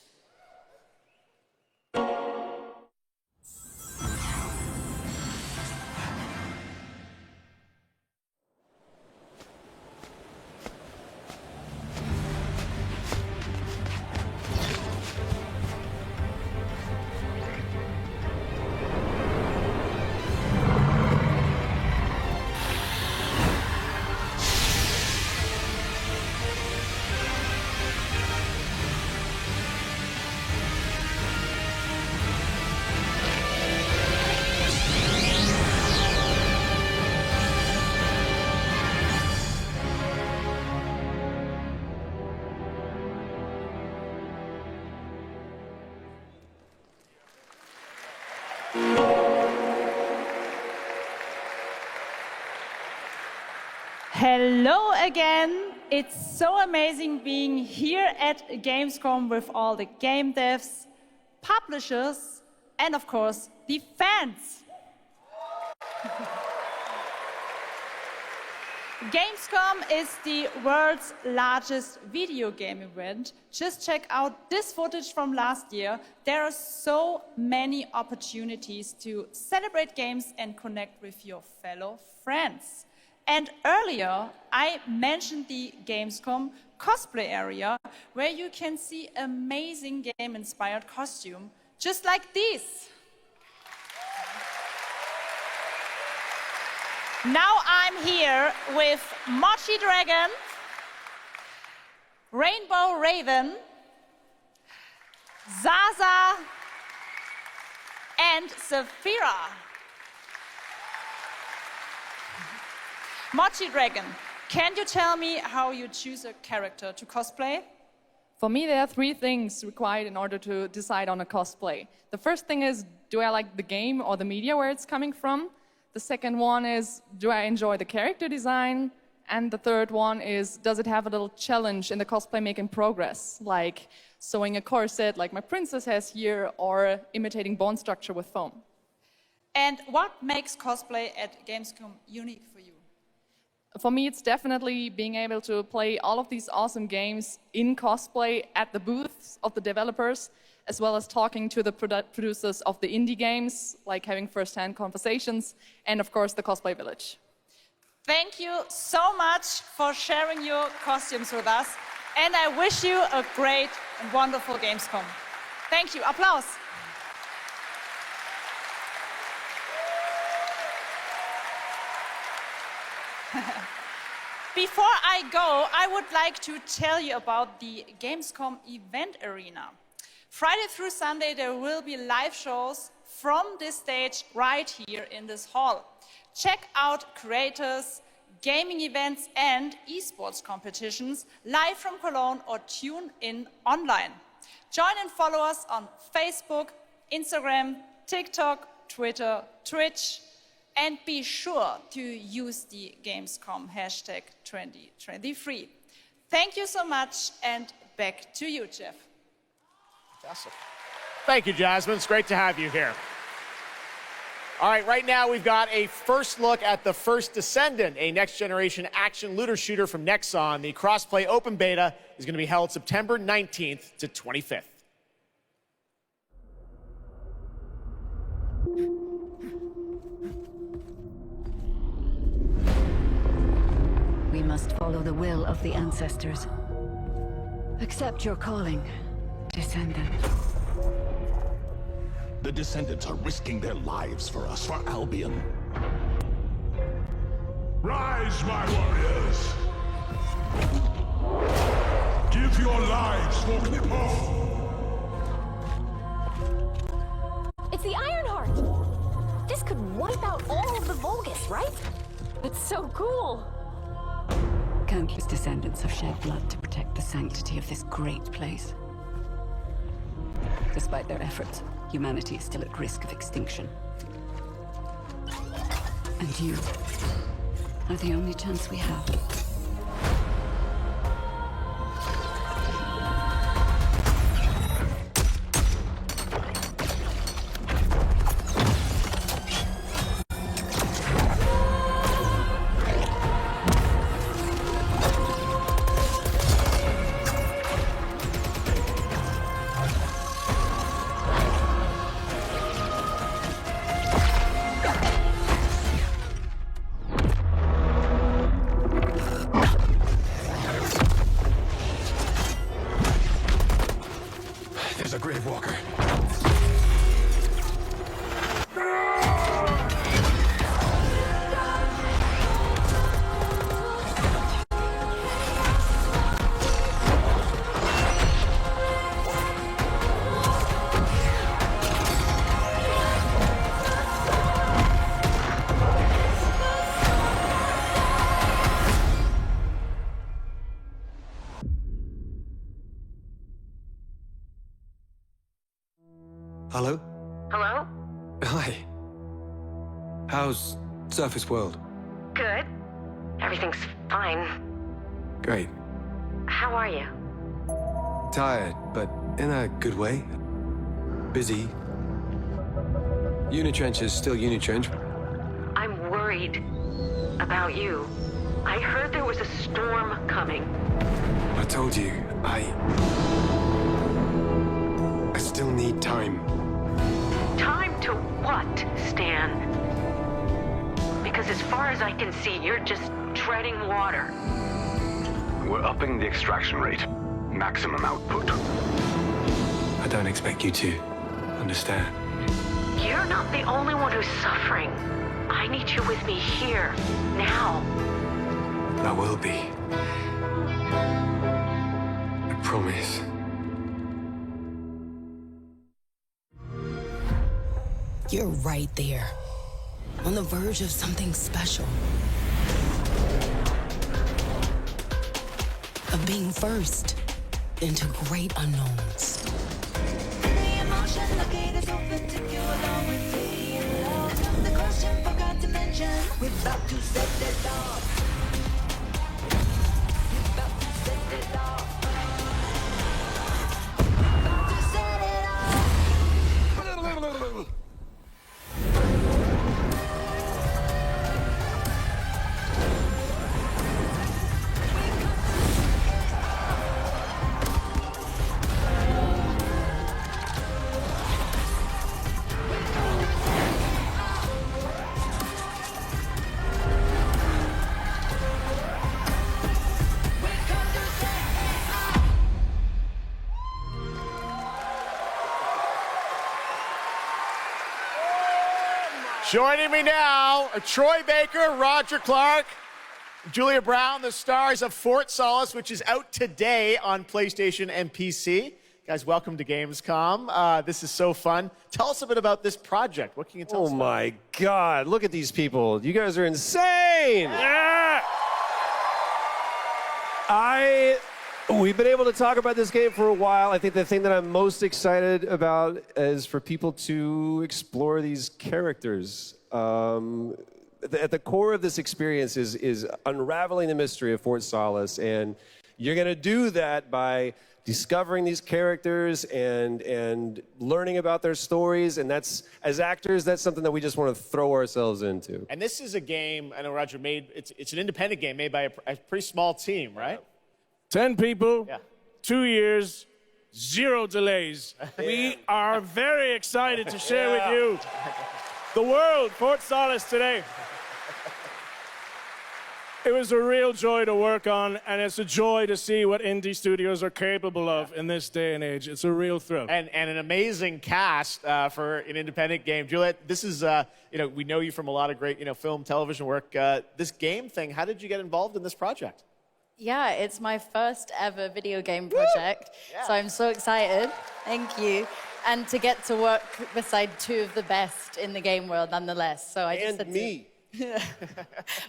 Hello again. It's so amazing being here at Gamescom with all the game devs, publishers, and of course, the fans. Gamescom is the world's largest video game event. Just check out this footage from last year. There are so many opportunities to celebrate games and connect with your fellow friends. And earlier, I mentioned the Gamescom cosplay area, where you can see amazing game-inspired costume, just like these. Now I'm here with Mochi Dragon, Rainbow Raven, Zaza, and Saphira. Mochi Dragon, can you tell me how you choose a character to cosplay? For me, there are 3 things required in order to decide on a cosplay. The first thing is, do I like the game or the media where it's coming from? The second one is, do I enjoy the character design? And the third one is, does it have a little challenge in the cosplay making progress, like sewing a corset like my princess has here, or imitating bone structure with foam? And what makes cosplay at Gamescom unique for you? For me, it's definitely being able to play all of these awesome games in cosplay at the booths of the developers, as well as talking to the producers of the indie games, like having first-hand conversations, and of course, the Cosplay Village. Thank you so much for sharing your costumes with us, and I wish you a great and wonderful Gamescom. Thank you. Applause. Before I go, I would like to tell you about the Gamescom event arena. Friday through Sunday, there will be live shows from this stage right here in this hall. Check out creators, gaming events, and esports competitions live from Cologne, or tune in online. Join and follow us on Facebook, Instagram, TikTok, Twitter, Twitch, and be sure to use the Gamescom hashtag 2023. Thank you so much, and back to you, Jeff. Fantastic. Thank you, Jasmine. It's great to have you here. All right, right now we've got a first look at the First Descendant, a next-generation action looter shooter from Nexon. The cross-play open beta is going to be held September 19th to 25th. We must follow the will of the ancestors. Accept your calling, Descendant. The Descendants are risking their lives for us, for Albion. Rise, my warriors! Give your lives for Knup! It's the Ironheart! This could wipe out all of the Vulgus, right? It's so cool! Countless descendants have shed blood to protect the sanctity of this great place. Despite their efforts, humanity is still at risk of extinction. And you are the only chance we have. There's a Grave Walker. Hello? Hello? Hi. How's Surface World? Good. Everything's fine. Great. How are you? Tired, but in a good way. Busy. Unitrench is still Unitrench. I'm worried about you. I heard there was a storm coming. I told you, I still need time. Time to what, Stan? Because as far as I can see, you're just treading water. We're upping the extraction rate. Maximum output. I don't expect you to understand. You're not the only one who's suffering. I need you with me here, now. I will be. I promise. You're right there, on the verge of something special. Of being first into great unknowns. Joining me now are Troy Baker, Roger Clark, Julia Brown, the stars of Fort Solis, which is out today on PlayStation and PC. Guys, welcome to Gamescom. This is so fun. Tell us a bit about this project. What can you tell us? Oh my God, look at these people. You guys are insane. Yeah. We've been able to talk about this game for a while. I think the thing that I'm most excited about is for people to explore these characters. At the core of this experience is unraveling the mystery of Fort Solis and You're going to do that by discovering these characters and learning about their stories. And that's, as actors, that's something that we just want to throw ourselves into. And this is a game, I know Roger it's an independent game made by a pretty small team, right? 10 people, 2 years, 0 delays. We are very excited to share with you the world, Fort Solis today. It was a real joy to work on, and it's a joy to see what indie studios are capable of in this day and age. It's a real thrill. And an amazing cast for an independent game. Juliet, this is, we know you from a lot of great, film, television work. This game thing, how did you get involved in this project? Yeah, it's my first ever video game project, so I'm so excited. Thank you. And to get to work beside 2 of the best in the game world, nonetheless. So I just had to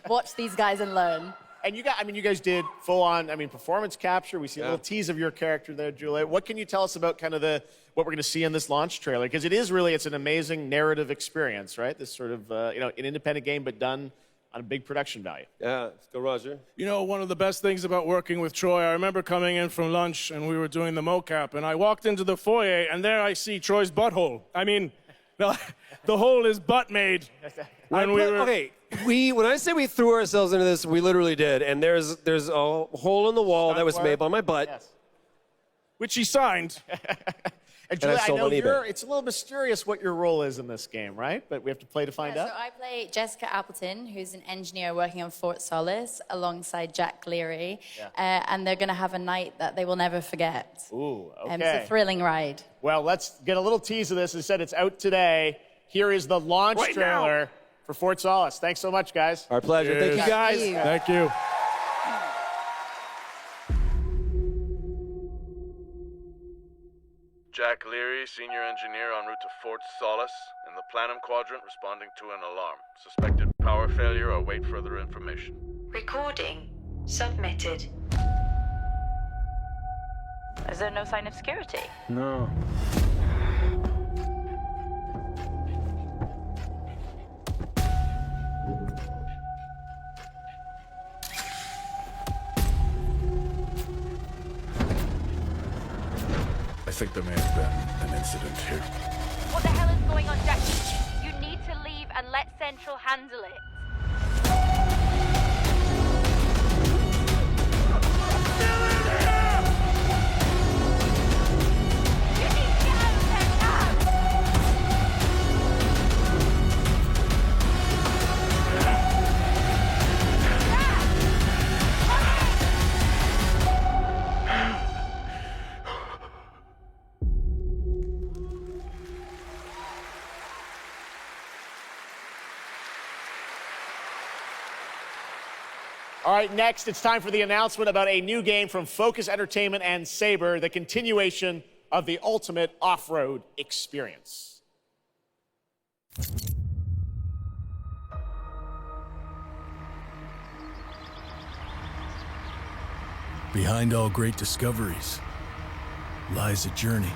watch these guys and learn. And you guys did full-on, performance capture. We see a little tease of your character there, Juliet. What can you tell us about kind of what we're going to see in this launch trailer? Because it's an amazing narrative experience, right? This sort of, an independent game, but done on a big production value. Yeah, let's go, Roger. One of the best things about working with Troy, I remember coming in from lunch and we were doing the mocap, and I walked into the foyer and there I see Troy's butthole. The hole is butt made. When Yes. Which he signed. And Julia, I know it's a little mysterious what your role is in this game, right? But we have to play to find out. So I play Jessica Appleton, who's an engineer working on Fort Solis alongside Jack Leary. And they're going to have a night that they will never forget. Ooh, okay. It's a thrilling ride. Well, let's get a little tease of this. As I said, it's out today. Here is the launch trailer for Fort Solis. Thanks so much, guys. Our pleasure. Thank you, guys. Thank you. Jack Leary, senior engineer en route to Fort Solis, in the Planum Quadrant, responding to an alarm. Suspected power failure, or wait further information. Recording submitted. Is there no sign of security? No. I think there may have been an incident here. What the hell is going on, Jack? You need to leave and let Central handle it. All right, next, it's time for the announcement about a new game from Focus Entertainment and Saber, the continuation of the ultimate off-road experience. Behind all great discoveries lies a journey.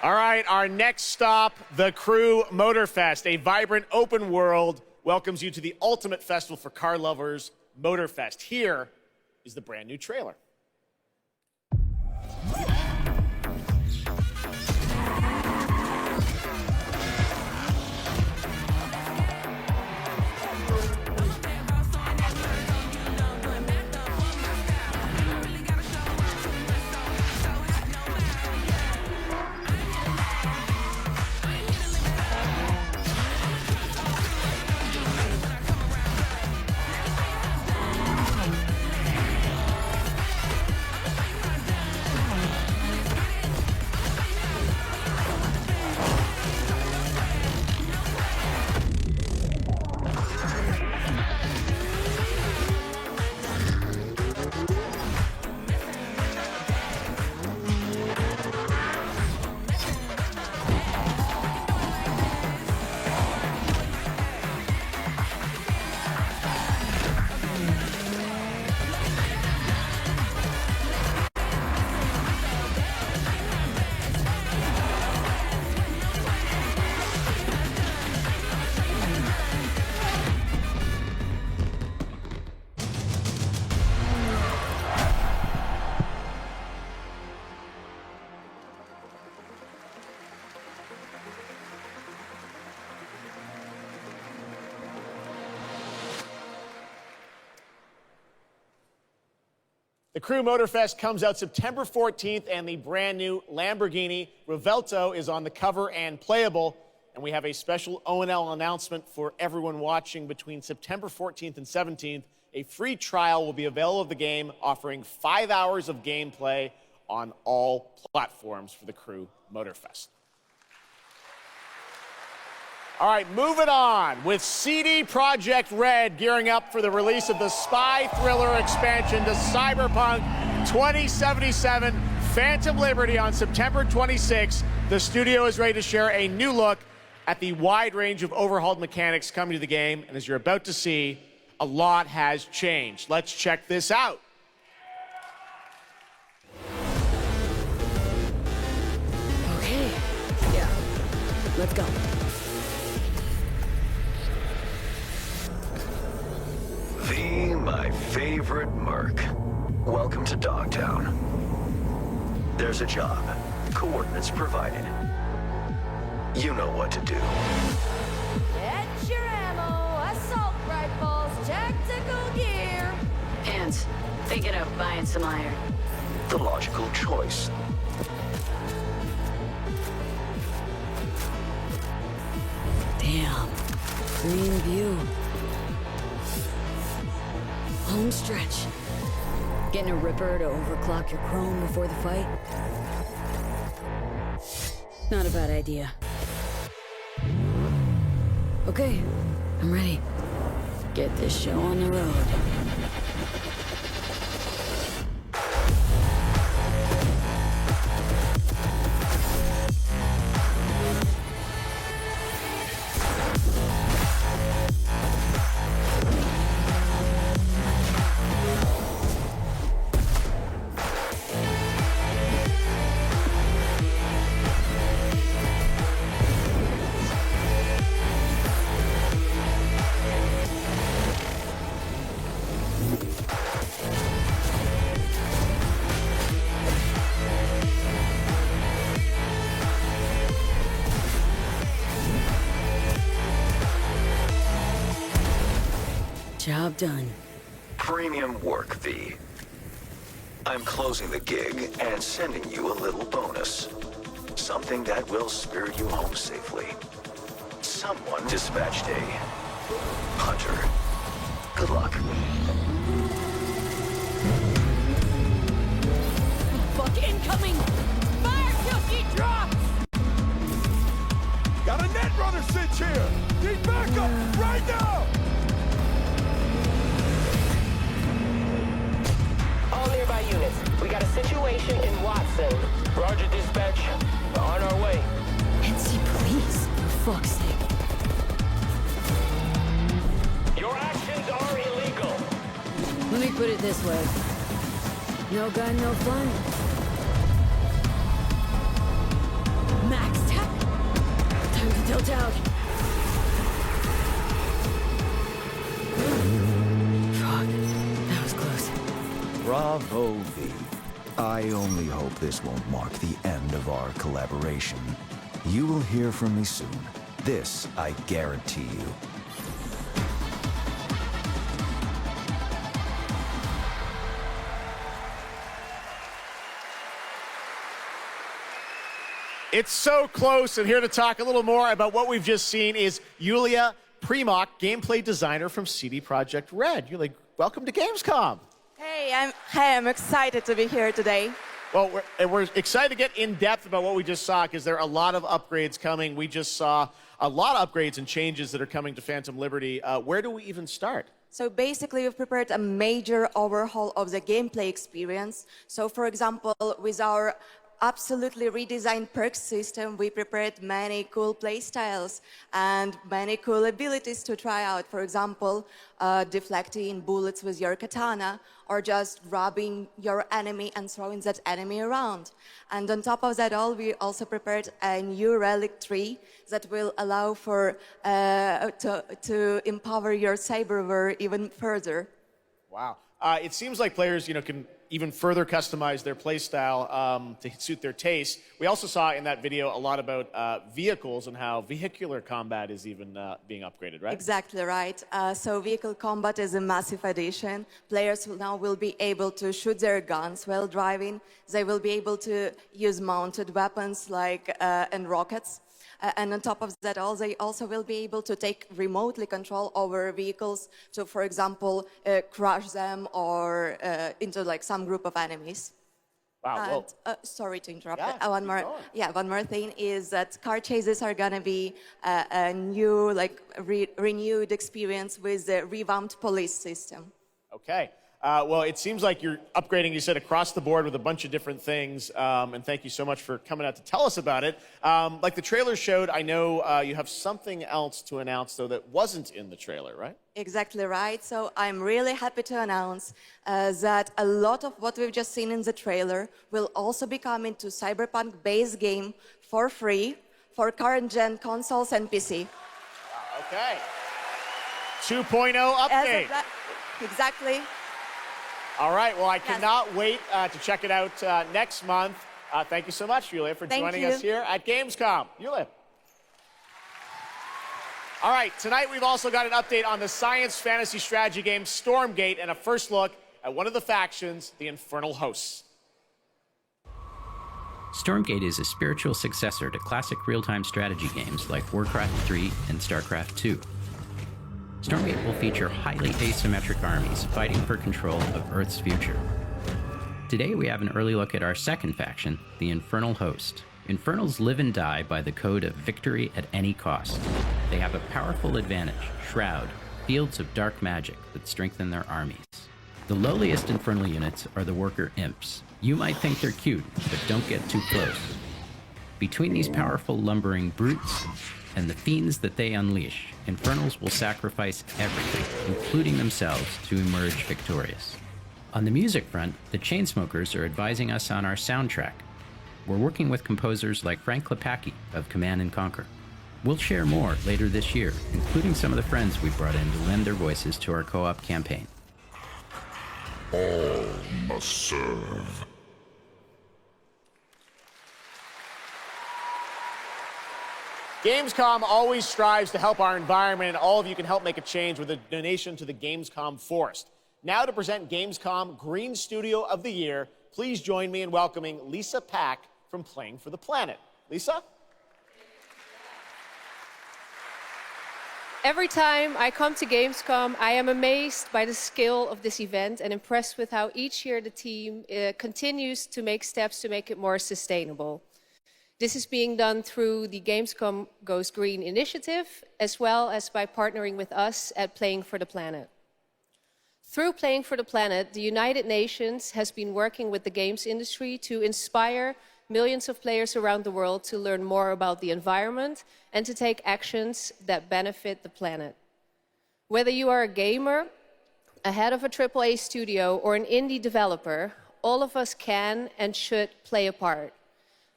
All right, our next stop, the Crew Motorfest, a vibrant open world, welcomes you to the ultimate festival for car lovers, Motorfest. Here is the brand new trailer. The Crew Motorfest comes out September 14th, and the brand new Lamborghini Revelto is on the cover and playable. And we have a special O&L announcement for everyone watching between September 14th and 17th. A free trial will be available of the game, offering 5 hours of gameplay on all platforms for the Crew Motorfest. All right, moving on with CD Projekt Red gearing up for the release of the spy thriller expansion to Cyberpunk 2077 Phantom Liberty on September 26. The studio is ready to share a new look at the wide range of overhauled mechanics coming to the game. And as you're about to see, a lot has changed. Let's check this out. Okay, yeah, let's go. My favorite merc. Welcome to Dogtown. There's a job. Coordinates provided. You know what to do. Get your ammo, assault rifles, tactical gear. Hands, thinking of buying some iron. The logical choice. Damn, green view. Home stretch. Getting a ripper to overclock your chrome before the fight? Not a bad idea. Okay, I'm ready. Get this show on the road. Job done. Premium work, V. I'm closing the gig and sending you a little bonus. Something that will spirit you home safely. Someone dispatched a hunter. Good luck. Fuck incoming! Fire cookie drops! Got a net runner cinch here! Need backup right now! All nearby units, we got a situation in Watson. Roger, dispatch. We're on our way. NC police, for fuck's sake. Your actions are illegal. Let me put it this way. No gun, no fun. Max tech. Time to tilt out. Fuck, that was close. Bravo, V. I only hope this won't mark the end of our collaboration. You will hear from me soon. This I guarantee you. It's so close, and here to talk a little more about what we've just seen is Yulia Primok, gameplay designer from CD Projekt Red. Yulia, welcome to Gamescom. Hey, I'm excited to be here today. Well, we're excited to get in depth about what we just saw because there are a lot of upgrades coming. We just saw a lot of upgrades and changes that are coming to Phantom Liberty. Where do we even start? So basically, we've prepared a major overhaul of the gameplay experience. So for example, with our absolutely redesigned perks system, we prepared many cool playstyles and many cool abilities to try out. For example, deflecting bullets with your katana, or just grabbing your enemy and throwing that enemy around. And on top of that all, we also prepared a new relic tree that will allow for to empower your cyberware even further. Wow. It seems like players, can even further customize their playstyle to suit their taste. We also saw in that video a lot about vehicles and how vehicular combat is even being upgraded, right? Exactly right. So vehicle combat is a massive addition. Players now will be able to shoot their guns while driving. They will be able to use mounted weapons like and rockets. And on top of that, they also will be able to take remotely control over vehicles to, for example, crush them or into like some group of enemies. Wow. And, sorry to interrupt. Yeah, one more thing is that car chases are gonna be a new, like renewed experience with the revamped police system. Okay. Well, it seems like you're upgrading, you said, across the board with a bunch of different things. And thank you so much for coming out to tell us about it. Like the trailer showed, I know you have something else to announce, though, that wasn't in the trailer, right? Exactly right. So I'm really happy to announce that a lot of what we've just seen in the trailer will also be coming to Cyberpunk base game for free for current-gen consoles and PC. Okay. 2.0 update. Exactly. All right, well, I cannot wait to check it out next month. Thank you so much, Yulia, for joining us here at Gamescom. Yulia. All right, tonight we've also got an update on the science fantasy strategy game Stormgate and a first look at one of the factions, the Infernal Hosts. Stormgate is a spiritual successor to classic real-time strategy games like Warcraft 3 and StarCraft 2. Stormgate will feature highly asymmetric armies fighting for control of Earth's future. Today we have an early look at our second faction, the Infernal Host. Infernals live and die by the code of victory at any cost. They have a powerful advantage, Shroud, fields of dark magic that strengthen their armies. The lowliest Infernal units are the Worker Imps. You might think they're cute, but don't get too close. Between these powerful lumbering brutes and the fiends that they unleash, Infernals will sacrifice everything, including themselves, to emerge victorious. On the music front, the Chainsmokers are advising us on our soundtrack. We're working with composers like Frank Klepacki of Command & Conquer. We'll share more later this year, including some of the friends we brought in to lend their voices to our co-op campaign. All must serve. Gamescom always strives to help our environment, and all of you can help make a change with a donation to the Gamescom Forest. Now to present Gamescom Green Studio of the Year, please join me in welcoming Lisa Pack from Playing for the Planet. Lisa? Every time I come to Gamescom, I am amazed by the scale of this event and impressed with how each year the team continues to make steps to make it more sustainable. This is being done through the Gamescom Goes Green initiative, as well as by partnering with us at Playing for the Planet. Through Playing for the Planet, the United Nations has been working with the games industry to inspire millions of players around the world to learn more about the environment and to take actions that benefit the planet. Whether you are a gamer, a head of a AAA studio, or an indie developer, all of us can and should play a part.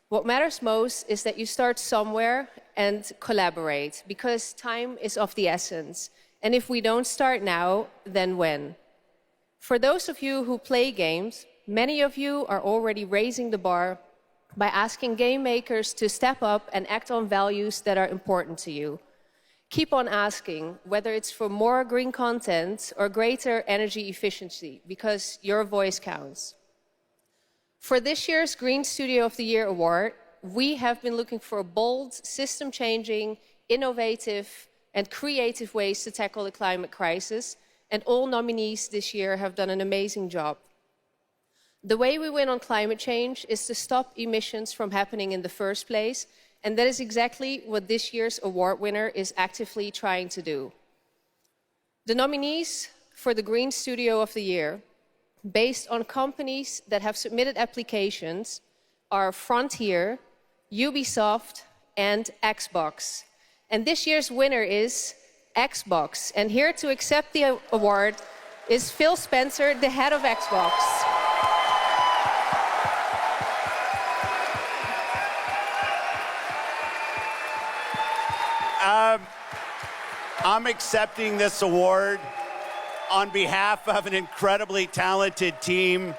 What matters most is that you start somewhere and collaborate, because time is of the essence. And if we don't start now, then when? For those of you who play games, many of you are already raising the bar by asking game makers to step up and act on values that are important to you. Keep on asking, whether it's for more green content or greater energy efficiency, because your voice counts. For this year's Green Studio of the Year award, we have been looking for bold, system-changing, innovative, and creative ways to tackle the climate crisis, and all nominees this year have done an amazing job. The way we win on climate change is to stop emissions from happening in the first place, and that is exactly what this year's award winner is actively trying to do. The nominees for the Green Studio of the Year, based on companies that have submitted applications, are Frontier, Ubisoft, and Xbox. And this year's winner is Xbox. And here to accept the award is Phil Spencer, the head of Xbox. I'm accepting this award on behalf of an incredibly talented team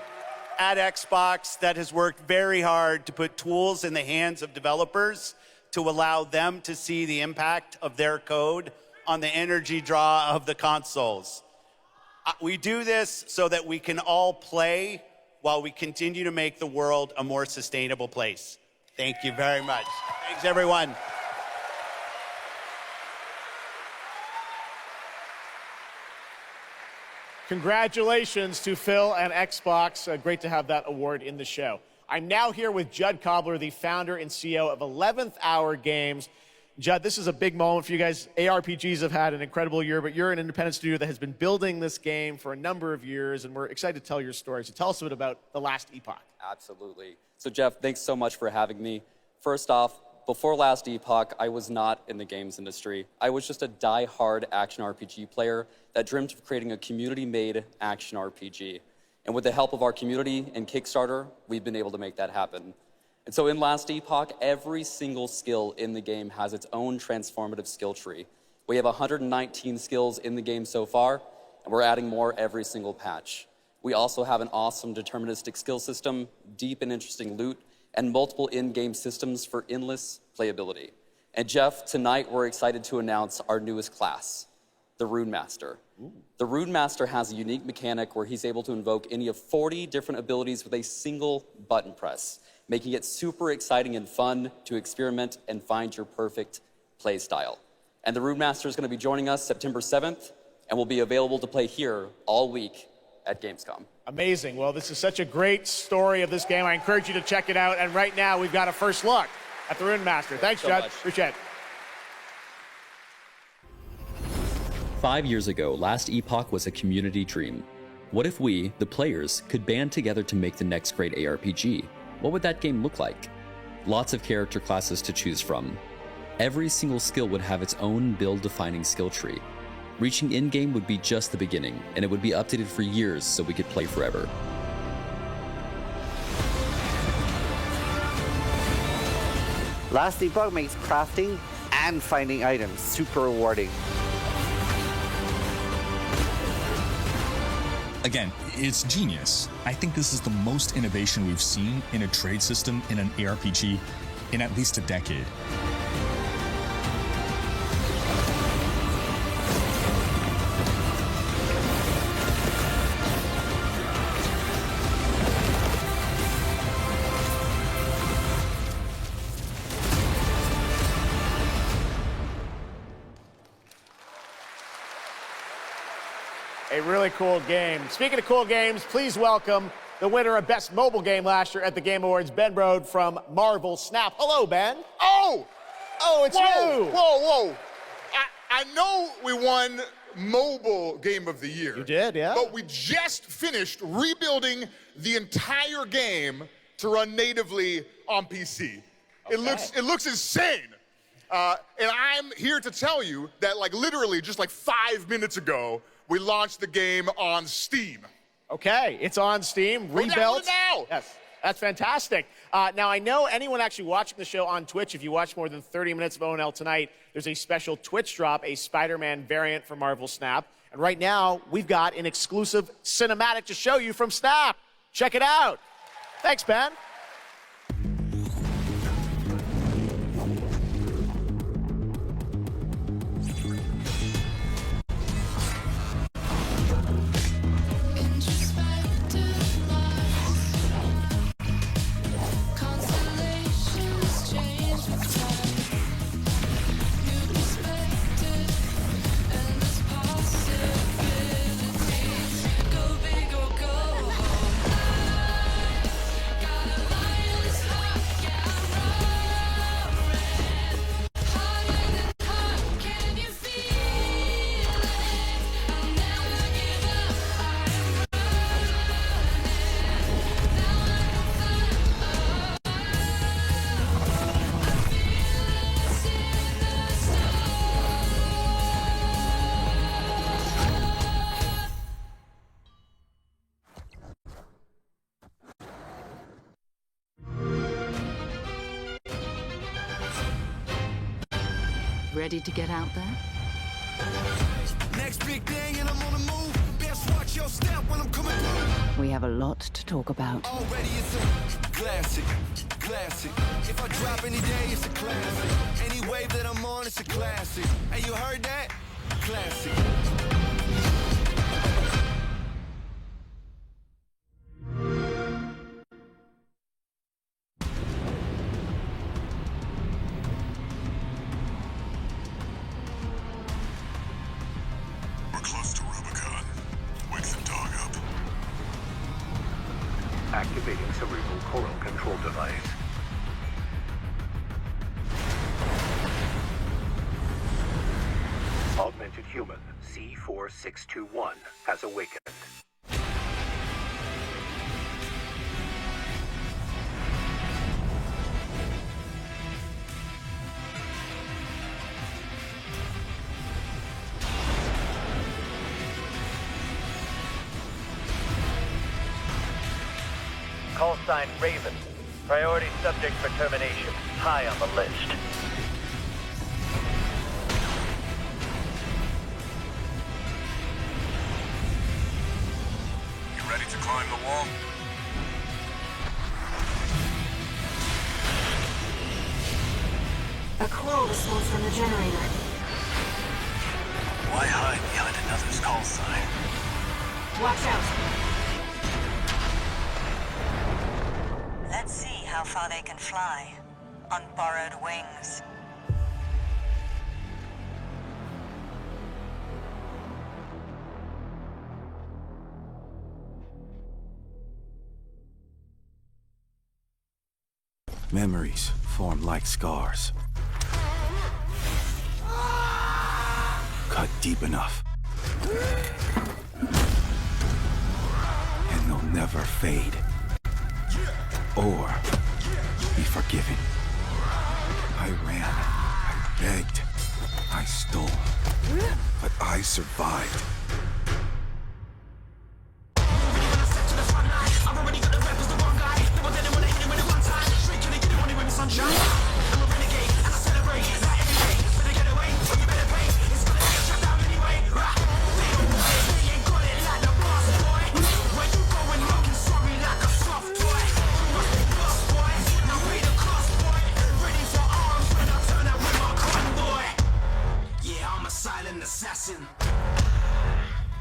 at Xbox that has worked very hard to put tools in the hands of developers to allow them to see the impact of their code on the energy draw of the consoles. We do this so that we can all play while we continue to make the world a more sustainable place. Thank you very much. Thanks, everyone. Congratulations to Phil and Xbox. Great to have that award in the show. I'm now here with Judd Cobbler, the founder and CEO of 11th Hour Games. Judd, this is a big moment for you guys. ARPGs have had an incredible year, but you're an independent studio that has been building this game for a number of years, and we're excited to tell your story. So tell us a bit about The Last Epoch. Absolutely. So Jeff, thanks so much for having me. First off, before Last Epoch, I was not in the games industry. I was just a die-hard action RPG player that dreamt of creating a community-made action RPG. And with the help of our community and Kickstarter, we've been able to make that happen. And so in Last Epoch, every single skill in the game has its own transformative skill tree. We have 119 skills in the game so far, and we're adding more every single patch. We also have an awesome deterministic skill system, deep and interesting loot, and multiple in-game systems for endless playability. And Jeff, tonight we're excited to announce our newest class, the Rune Master. The Rune Master has a unique mechanic where he's able to invoke any of 40 different abilities with a single button press, making it super exciting and fun to experiment and find your perfect play style. And the Rune Master is going to be joining us September 7th and will be available to play here all week at Gamescom. Amazing. Well, this is such a great story of this game. I encourage you to check it out. And right now, we've got a first look at the Rune Master. Thanks, Judd. Appreciate it. 5 years ago, Last Epoch was a community dream. What if we, the players, could band together to make the next great ARPG? What would that game look like? Lots of character classes to choose from. Every single skill would have its own build-defining skill tree. Reaching in-game would be just the beginning, and it would be updated for years so we could play forever. Last Epoch makes crafting and finding items super rewarding. Again, it's genius. I think this is the most innovation we've seen in a trade system in an ARPG in at least a decade. A really cool game. Speaking of cool games, please welcome the winner of Best Mobile Game last year at the Game Awards, Ben Brode from Marvel Snap. Hello, Ben. Oh! Oh, it's whoa, you. Whoa. I know we won Mobile Game of the Year. You did, yeah. But we just finished rebuilding the entire game to run natively on PC. Okay. It looks insane. And I'm here to tell you that literally just 5 minutes ago, we launched the game on Steam. Okay, it's on Steam, rebuilt. Now. Yes, that's fantastic. Now, I know anyone actually watching the show on Twitch, if you watch more than 30 minutes of ONL tonight, there's a special Twitch drop, a Spider-Man variant for Marvel Snap. And right now, we've got an exclusive cinematic to show you from Snap. Check it out. Thanks, Ben. Ready to get out there? Next big thing and I'm on the move. Best watch your step when I'm coming through. We have a lot to talk about. Already it's a classic, classic. If I drop any day, it's a classic. Any wave that I'm on, it's a classic. Hey, you heard that? Classic. We're close to Rubicon. Wake the dog up. Activating cerebral coral control device. Augmented human C4621 has awakened. Call sign Raven. Priority subject for termination. High on the list. You ready to climb the wall? A call response from the generator. Why hide behind another's call sign? Watch out. Let's see how far they can fly on borrowed wings. Memories form like scars. Cut deep enough. And they'll never fade. Or be forgiven. I ran, I begged, I stole, but I survived.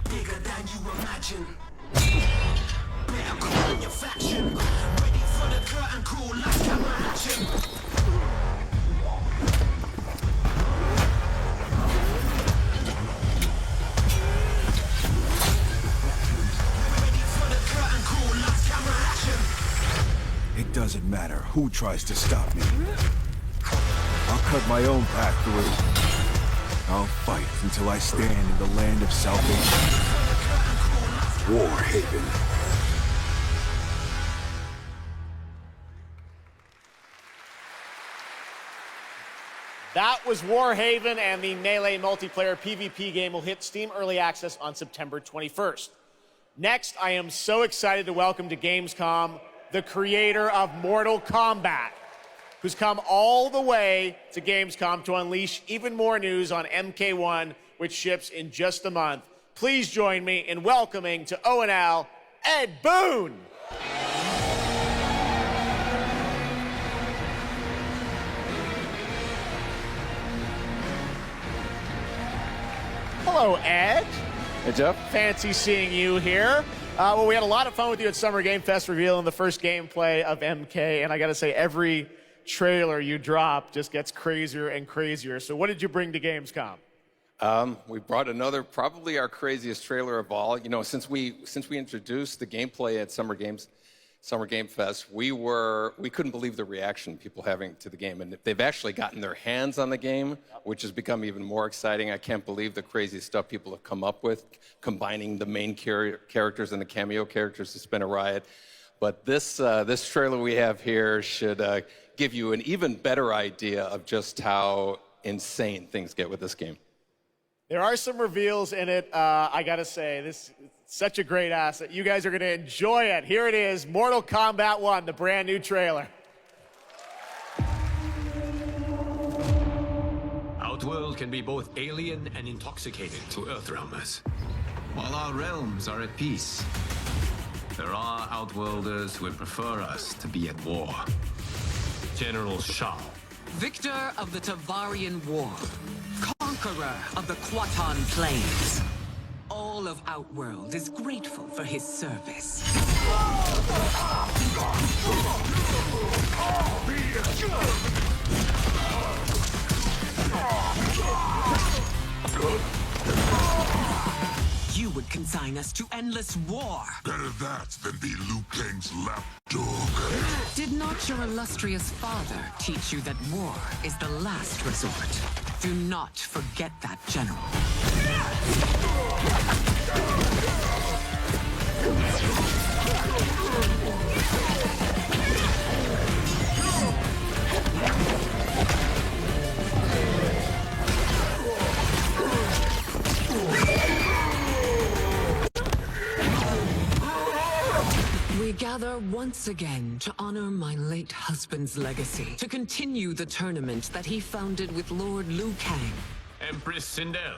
Bigger than you imagine. Better call in your faction. Ready for the curtain call like camera action. Ready for the curtain call like camera action. It doesn't matter who tries to stop me. I'll cut my own path through. I'll fight until I stand in the land of salvation. War Haven. That was War Haven, and the Melee multiplayer PvP game will hit Steam Early Access on September 21st. Next, I am so excited to welcome to Gamescom the creator of Mortal Kombat, who's come all the way to Gamescom to unleash even more news on MK1, which ships in just a month. Please join me in welcoming to ONL, Ed Boon. Hello, Ed. Hey, Jeff. Fancy seeing you here. Well, we had a lot of fun with you at Summer Game Fest revealing the first gameplay of MK, and I got to say, every trailer you drop just gets crazier and crazier. So what did you bring to Gamescom? We brought another, probably our craziest trailer of all. You know, since we introduced the gameplay at Summer Game Fest, we couldn't believe the reaction people having to the game, and they've actually gotten their hands on the game, which has become even more exciting. I can't believe the crazy stuff people have come up with, combining the main characters and the cameo characters. It's been a riot. But this trailer we have here should give you an even better idea of just how insane things get with this game. There are some reveals in it. I got to say, this is such a great asset. You guys are going to enjoy it. Here it is, Mortal Kombat 1, the brand new trailer. Outworld can be both alien and intoxicating to Earthrealmers. while our realms are at peace, there are Outworlders who would prefer us to be at war. General Shao. Victor of the Tavarian War. Conqueror of the Quatan Plains. All of Outworld is grateful for his service. You would consign us to endless war. Better that than be Liu Kang's lapdog. Did not your illustrious father teach you that war is the last resort? Do not forget that, General. We gather once again to honor my late husband's legacy, to continue the tournament that he founded with Lord Liu Kang. Empress Sindel.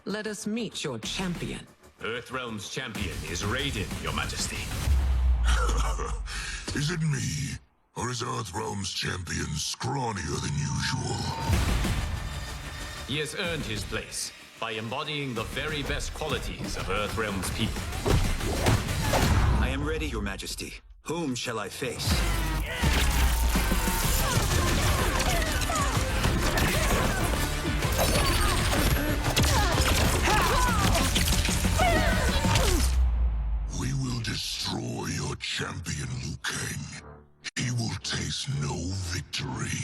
Let us meet your champion. Earthrealm's champion is Raiden, Your Majesty. Is it me? Or is Earthrealm's champion scrawnier than usual? He has earned his place by embodying the very best qualities of Earthrealm's people. I am ready, Your Majesty. Whom shall I face? We will destroy your champion, Liu Kang. He will taste no victory.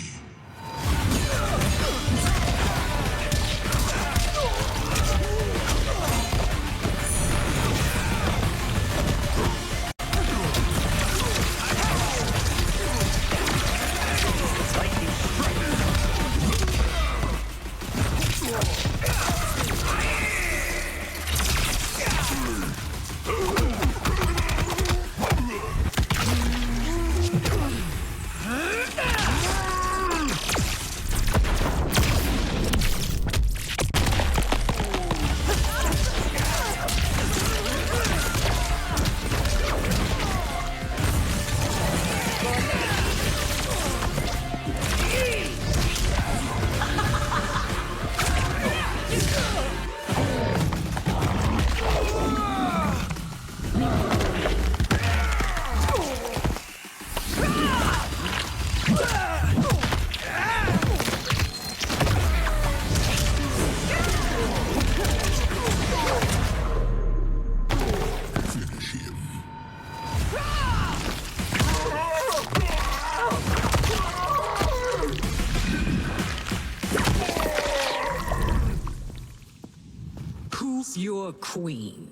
Your queen.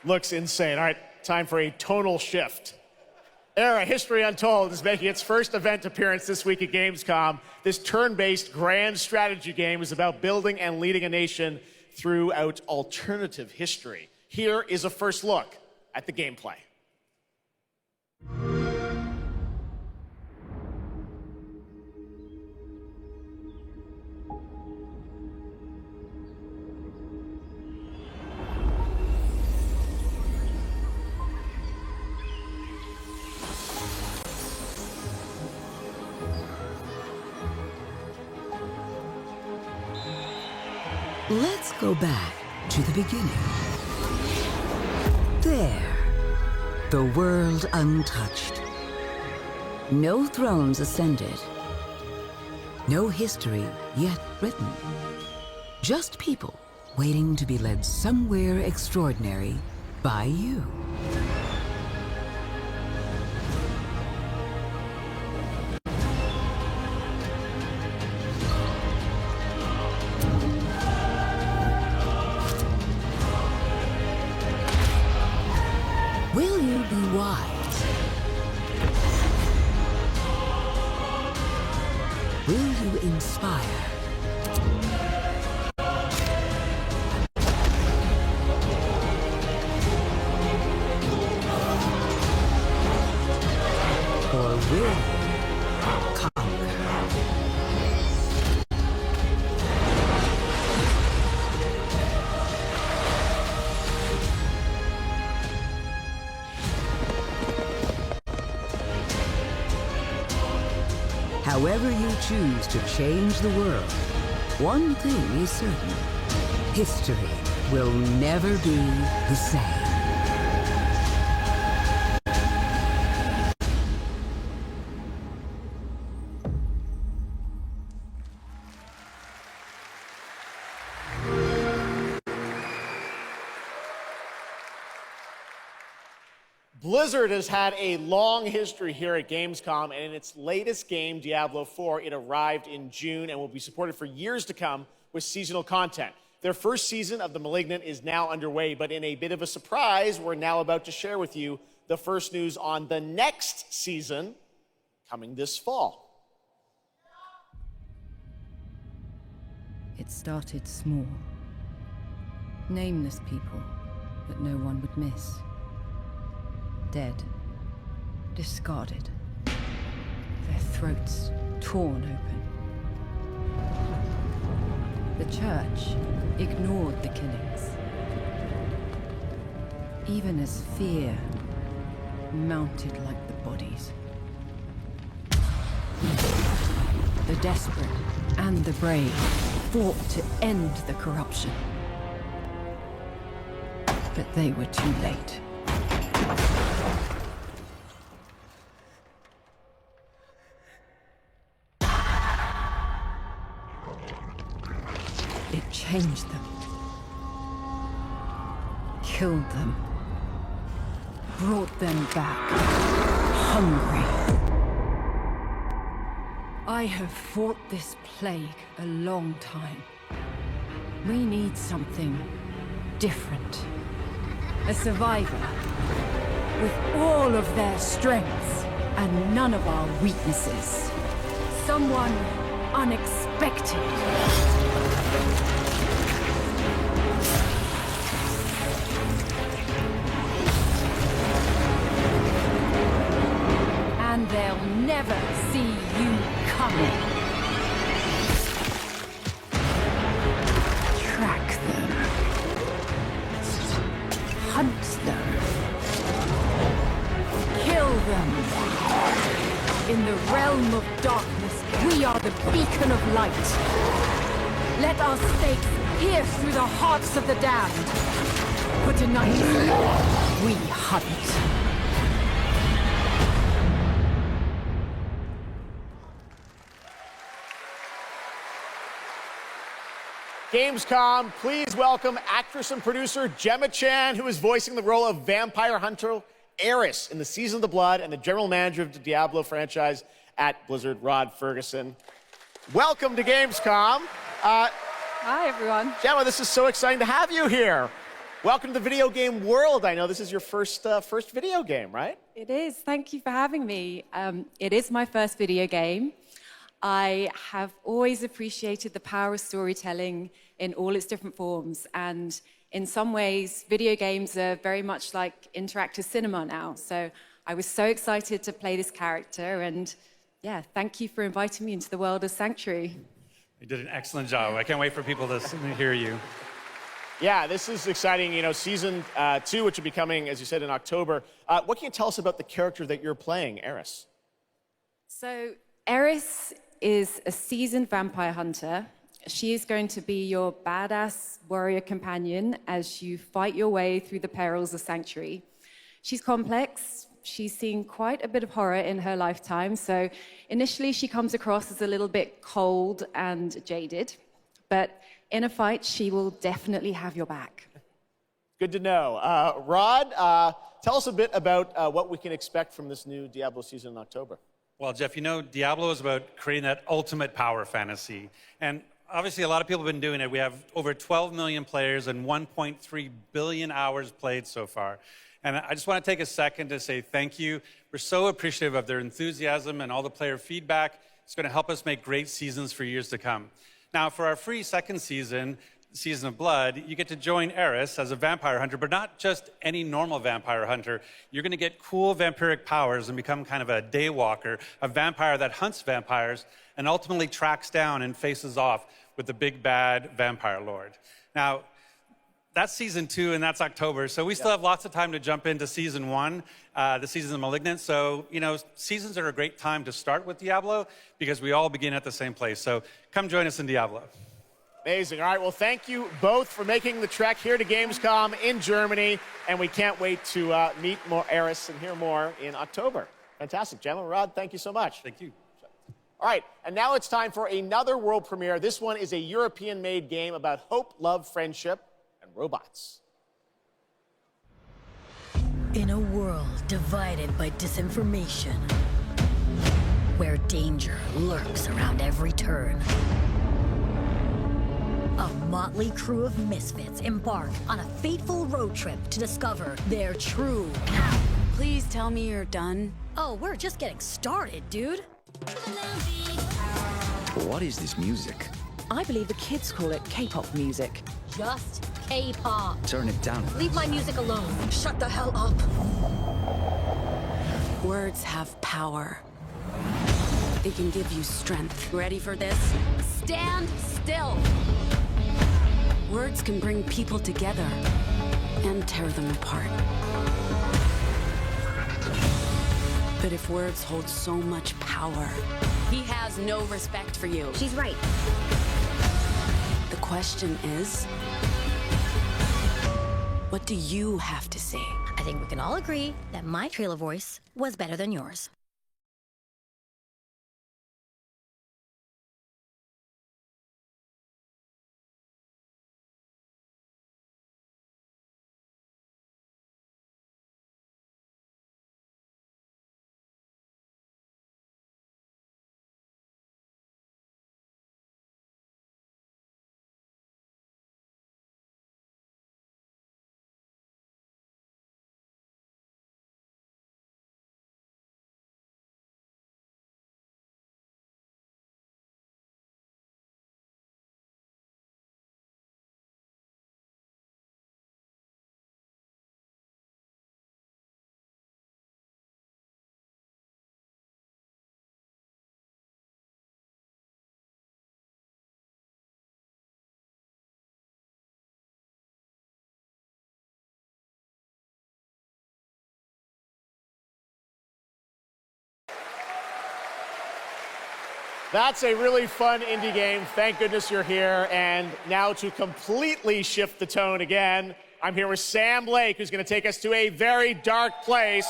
Looks insane. All right, time for a tonal shift. Era History Untold is making its first event appearance this week at Gamescom. This turn-based grand strategy game is about building and leading a nation throughout alternative history. Here is a first look at the gameplay. Let's go back to the beginning. There, the world untouched. No thrones ascended. No history yet written. Just people waiting to be led somewhere extraordinary by you. Will you be wise? inspire. Or will conquer. However you choose to change the world, one thing is certain. History will never be the same. Blizzard has had a long history here at Gamescom, and in its latest game, Diablo 4, it arrived in June and will be supported for years to come with seasonal content. Their first season of The Malignant is now underway, but in a bit of a surprise, we're now about to share with you the first news on the next season coming this fall. It started small. Nameless people that no one would miss. Dead, discarded, their throats torn open. The church ignored the killings, even as fear mounted like the bodies. The desperate and the brave fought to end the corruption, but they were too late. It changed them, killed them, brought them back, hungry. I have fought this plague a long time. We need something different. A survivor with all of their strengths and none of our weaknesses. Someone unexpected. And they'll never see you coming. Track them. Hunt them. Kill them. In the realm of darkness, we are the beacon of light. Let our stakes pierce through the hearts of the damned. But tonight, we hunt. Gamescom, please welcome actress and producer Gemma Chan, who is voicing the role of vampire hunter Eris in the Season of the Blood, and the general manager of the Diablo franchise at Blizzard, Rod Ferguson. Welcome to Gamescom. Hi, everyone. Gemma, this is so exciting to have you here. Welcome to the video game world. I know this is your first video game, right? It is. Thank you for having me. It is my first video game. I have always appreciated the power of storytelling in all its different forms, and in some ways, video games are very much like interactive cinema now. So I was so excited to play this character, and yeah, thank you for inviting me into the world of Sanctuary. You did an excellent job. I can't wait for people to hear you. Yeah, this is exciting. You know, season 2, which will be coming, as you said, in October. What can you tell us about the character that you're playing, Eris? So Eris is a seasoned vampire hunter. She is going to be your badass warrior companion as you fight your way through the perils of Sanctuary. She's complex. She's seen quite a bit of horror in her lifetime, so initially she comes across as a little bit cold and jaded, but in a fight, she will definitely have your back. Good to know. Rod, tell us a bit about what we can expect from this new Diablo season in October. Well, Jeff, you know, Diablo is about creating that ultimate power fantasy. And obviously, a lot of people have been doing it. We have over 12 million players and 1.3 billion hours played so far. And I just want to take a second to say thank you. We're so appreciative of their enthusiasm and all the player feedback. It's going to help us make great seasons for years to come. Now, for our free second season, Season of Blood, you get to join Eris as a vampire hunter, but not just any normal vampire hunter. You're going to get cool vampiric powers and become kind of a daywalker, a vampire that hunts vampires and ultimately tracks down and faces off with the big bad vampire lord. Now, that's Season 2, and that's October, so we still have lots of time to jump into Season 1, the Season of Malignant. So, you know, seasons are a great time to start with Diablo because we all begin at the same place. So come join us in Diablo. Amazing. All right, well, thank you both for making the trek here to Gamescom in Germany, and we can't wait to meet more Eris and hear more in October. Fantastic. Gemma, Rod, thank you so much. Thank you. All right, and now it's time for another world premiere. This one is a European-made game about hope, love, friendship, and robots. In a world divided by disinformation, where danger lurks around every turn, a motley crew of misfits embark on a fateful road trip to discover their true power. Please tell me you're done. Oh, we're just getting started, dude. What is this music? I believe the kids call it K-pop music. Just K-pop. Turn it down. Leave my music alone. Shut the hell up. Words have power. They can give you strength. Ready for this? Stand still. Words can bring people together and tear them apart. But if words hold so much power, he has no respect for you. She's right. The question is, what do you have to say? I think we can all agree that my trailer voice was better than yours. That's a really fun indie game. Thank goodness you're here. And now to completely shift the tone again, I'm here with Sam Lake, who's going to take us to a very dark place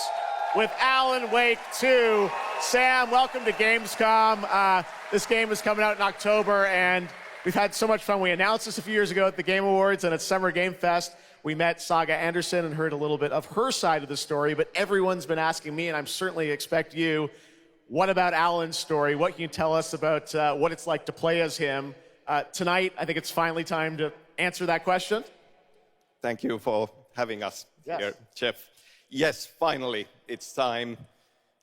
with Alan Wake 2. Sam, welcome to Gamescom. This game is coming out in October, and we've had so much fun. We announced this a few years ago at the Game Awards and at Summer Game Fest. We met Saga Anderson and heard a little bit of her side of the story, but everyone's been asking me, and I'm certainly expect you, what about Alan's story? What can you tell us about what it's like to play as him? Tonight, I think it's finally time to answer that question. Thank you for having us here, Jeff. Yes, finally, it's time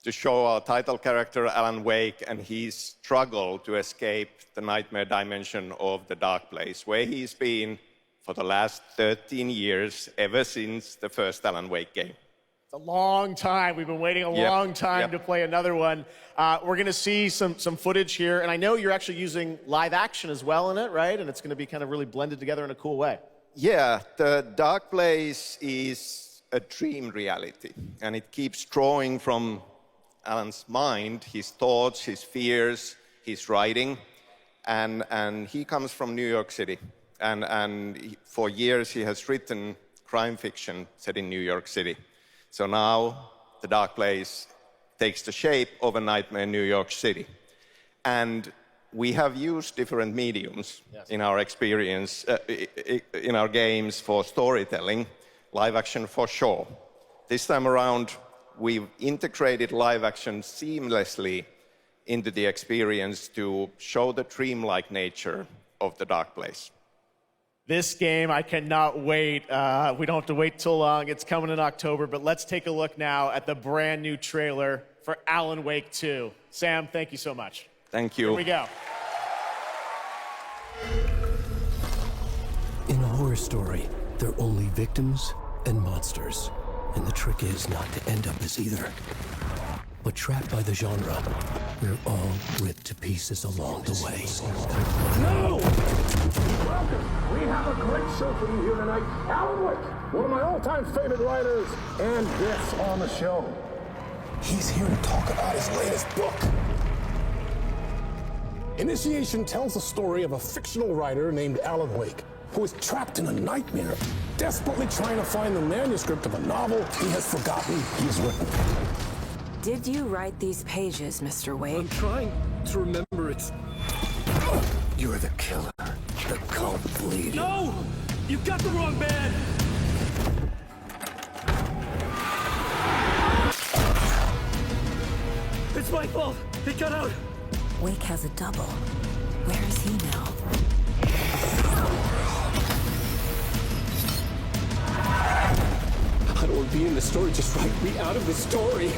to show our title character, Alan Wake, and his struggle to escape the nightmare dimension of the dark place, where he's been for the last 13 years, ever since the first Alan Wake game. It's a long time. We've been waiting a long time to play another one. We're going to see some footage here, and I know you're actually using live action as well in it, right? And it's going to be kind of really blended together in a cool way. Yeah, the dark place is a dream reality, and it keeps drawing from Alan's mind, his thoughts, his fears, his writing, and he comes from New York City, and for years he has written crime fiction set in New York City. So now the dark place takes the shape of a nightmare in New York City. And we have used different mediums in our experience, in our games for storytelling, live action for sure. This time around, we've integrated live action seamlessly into the experience to show the dreamlike nature of the dark place. This game, I cannot wait. We don't have to wait too long. It's coming in October, but let's take a look now at the brand new trailer for Alan Wake 2. Sam, thank you so much. Thank you. Here we go. In a horror story, there are only victims and monsters. And the trick is not to end up as either. But trapped by the genre, we're all ripped to pieces along the way. No! Welcome! We have a great show for you here tonight. Alan Wake, one of my all-time favorite writers, and guests on the show. He's here to talk about his latest book. Initiation tells the story of a fictional writer named Alan Wake, who is trapped in a nightmare, desperately trying to find the manuscript of a novel he has forgotten he's written. Did you write these pages, Mr. Wake? I'm trying to remember it. You're the killer, the cult leader. No! You've got the wrong man! It's my fault! He got out! Wake has a double. Where is he now? I don't want to be in the story, just write me out of the story.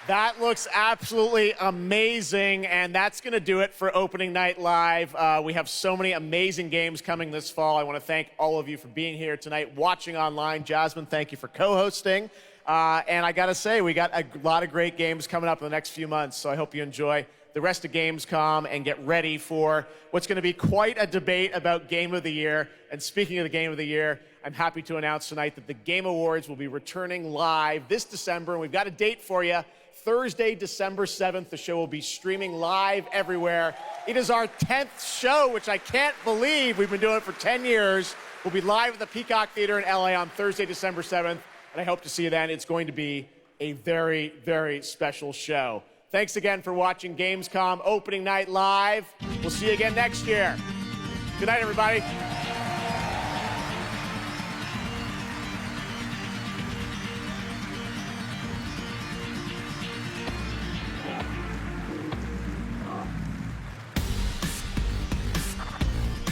That looks absolutely amazing, and that's going to do it for Opening Night Live. We have so many amazing games coming this fall. I want to thank all of you for being here tonight, watching online. Jasmine, thank you for co-hosting. And I got to say, we got a lot of great games coming up in the next few months, so I hope you enjoy the rest of Gamescom and get ready for what's going to be quite a debate about Game of the Year. And speaking of the Game of the Year, I'm happy to announce tonight that the Game Awards will be returning live this December, and we've got a date for you. Thursday, December 7th, the show will be streaming live everywhere. It is our 10th show, which I can't believe. We've been doing it for 10 years. We'll be live at the Peacock Theater in LA on Thursday, December 7th, and I hope to see you then. It's going to be a very, very special show. Thanks again for watching Gamescom Opening Night Live. We'll see you again next year. Good night, everybody.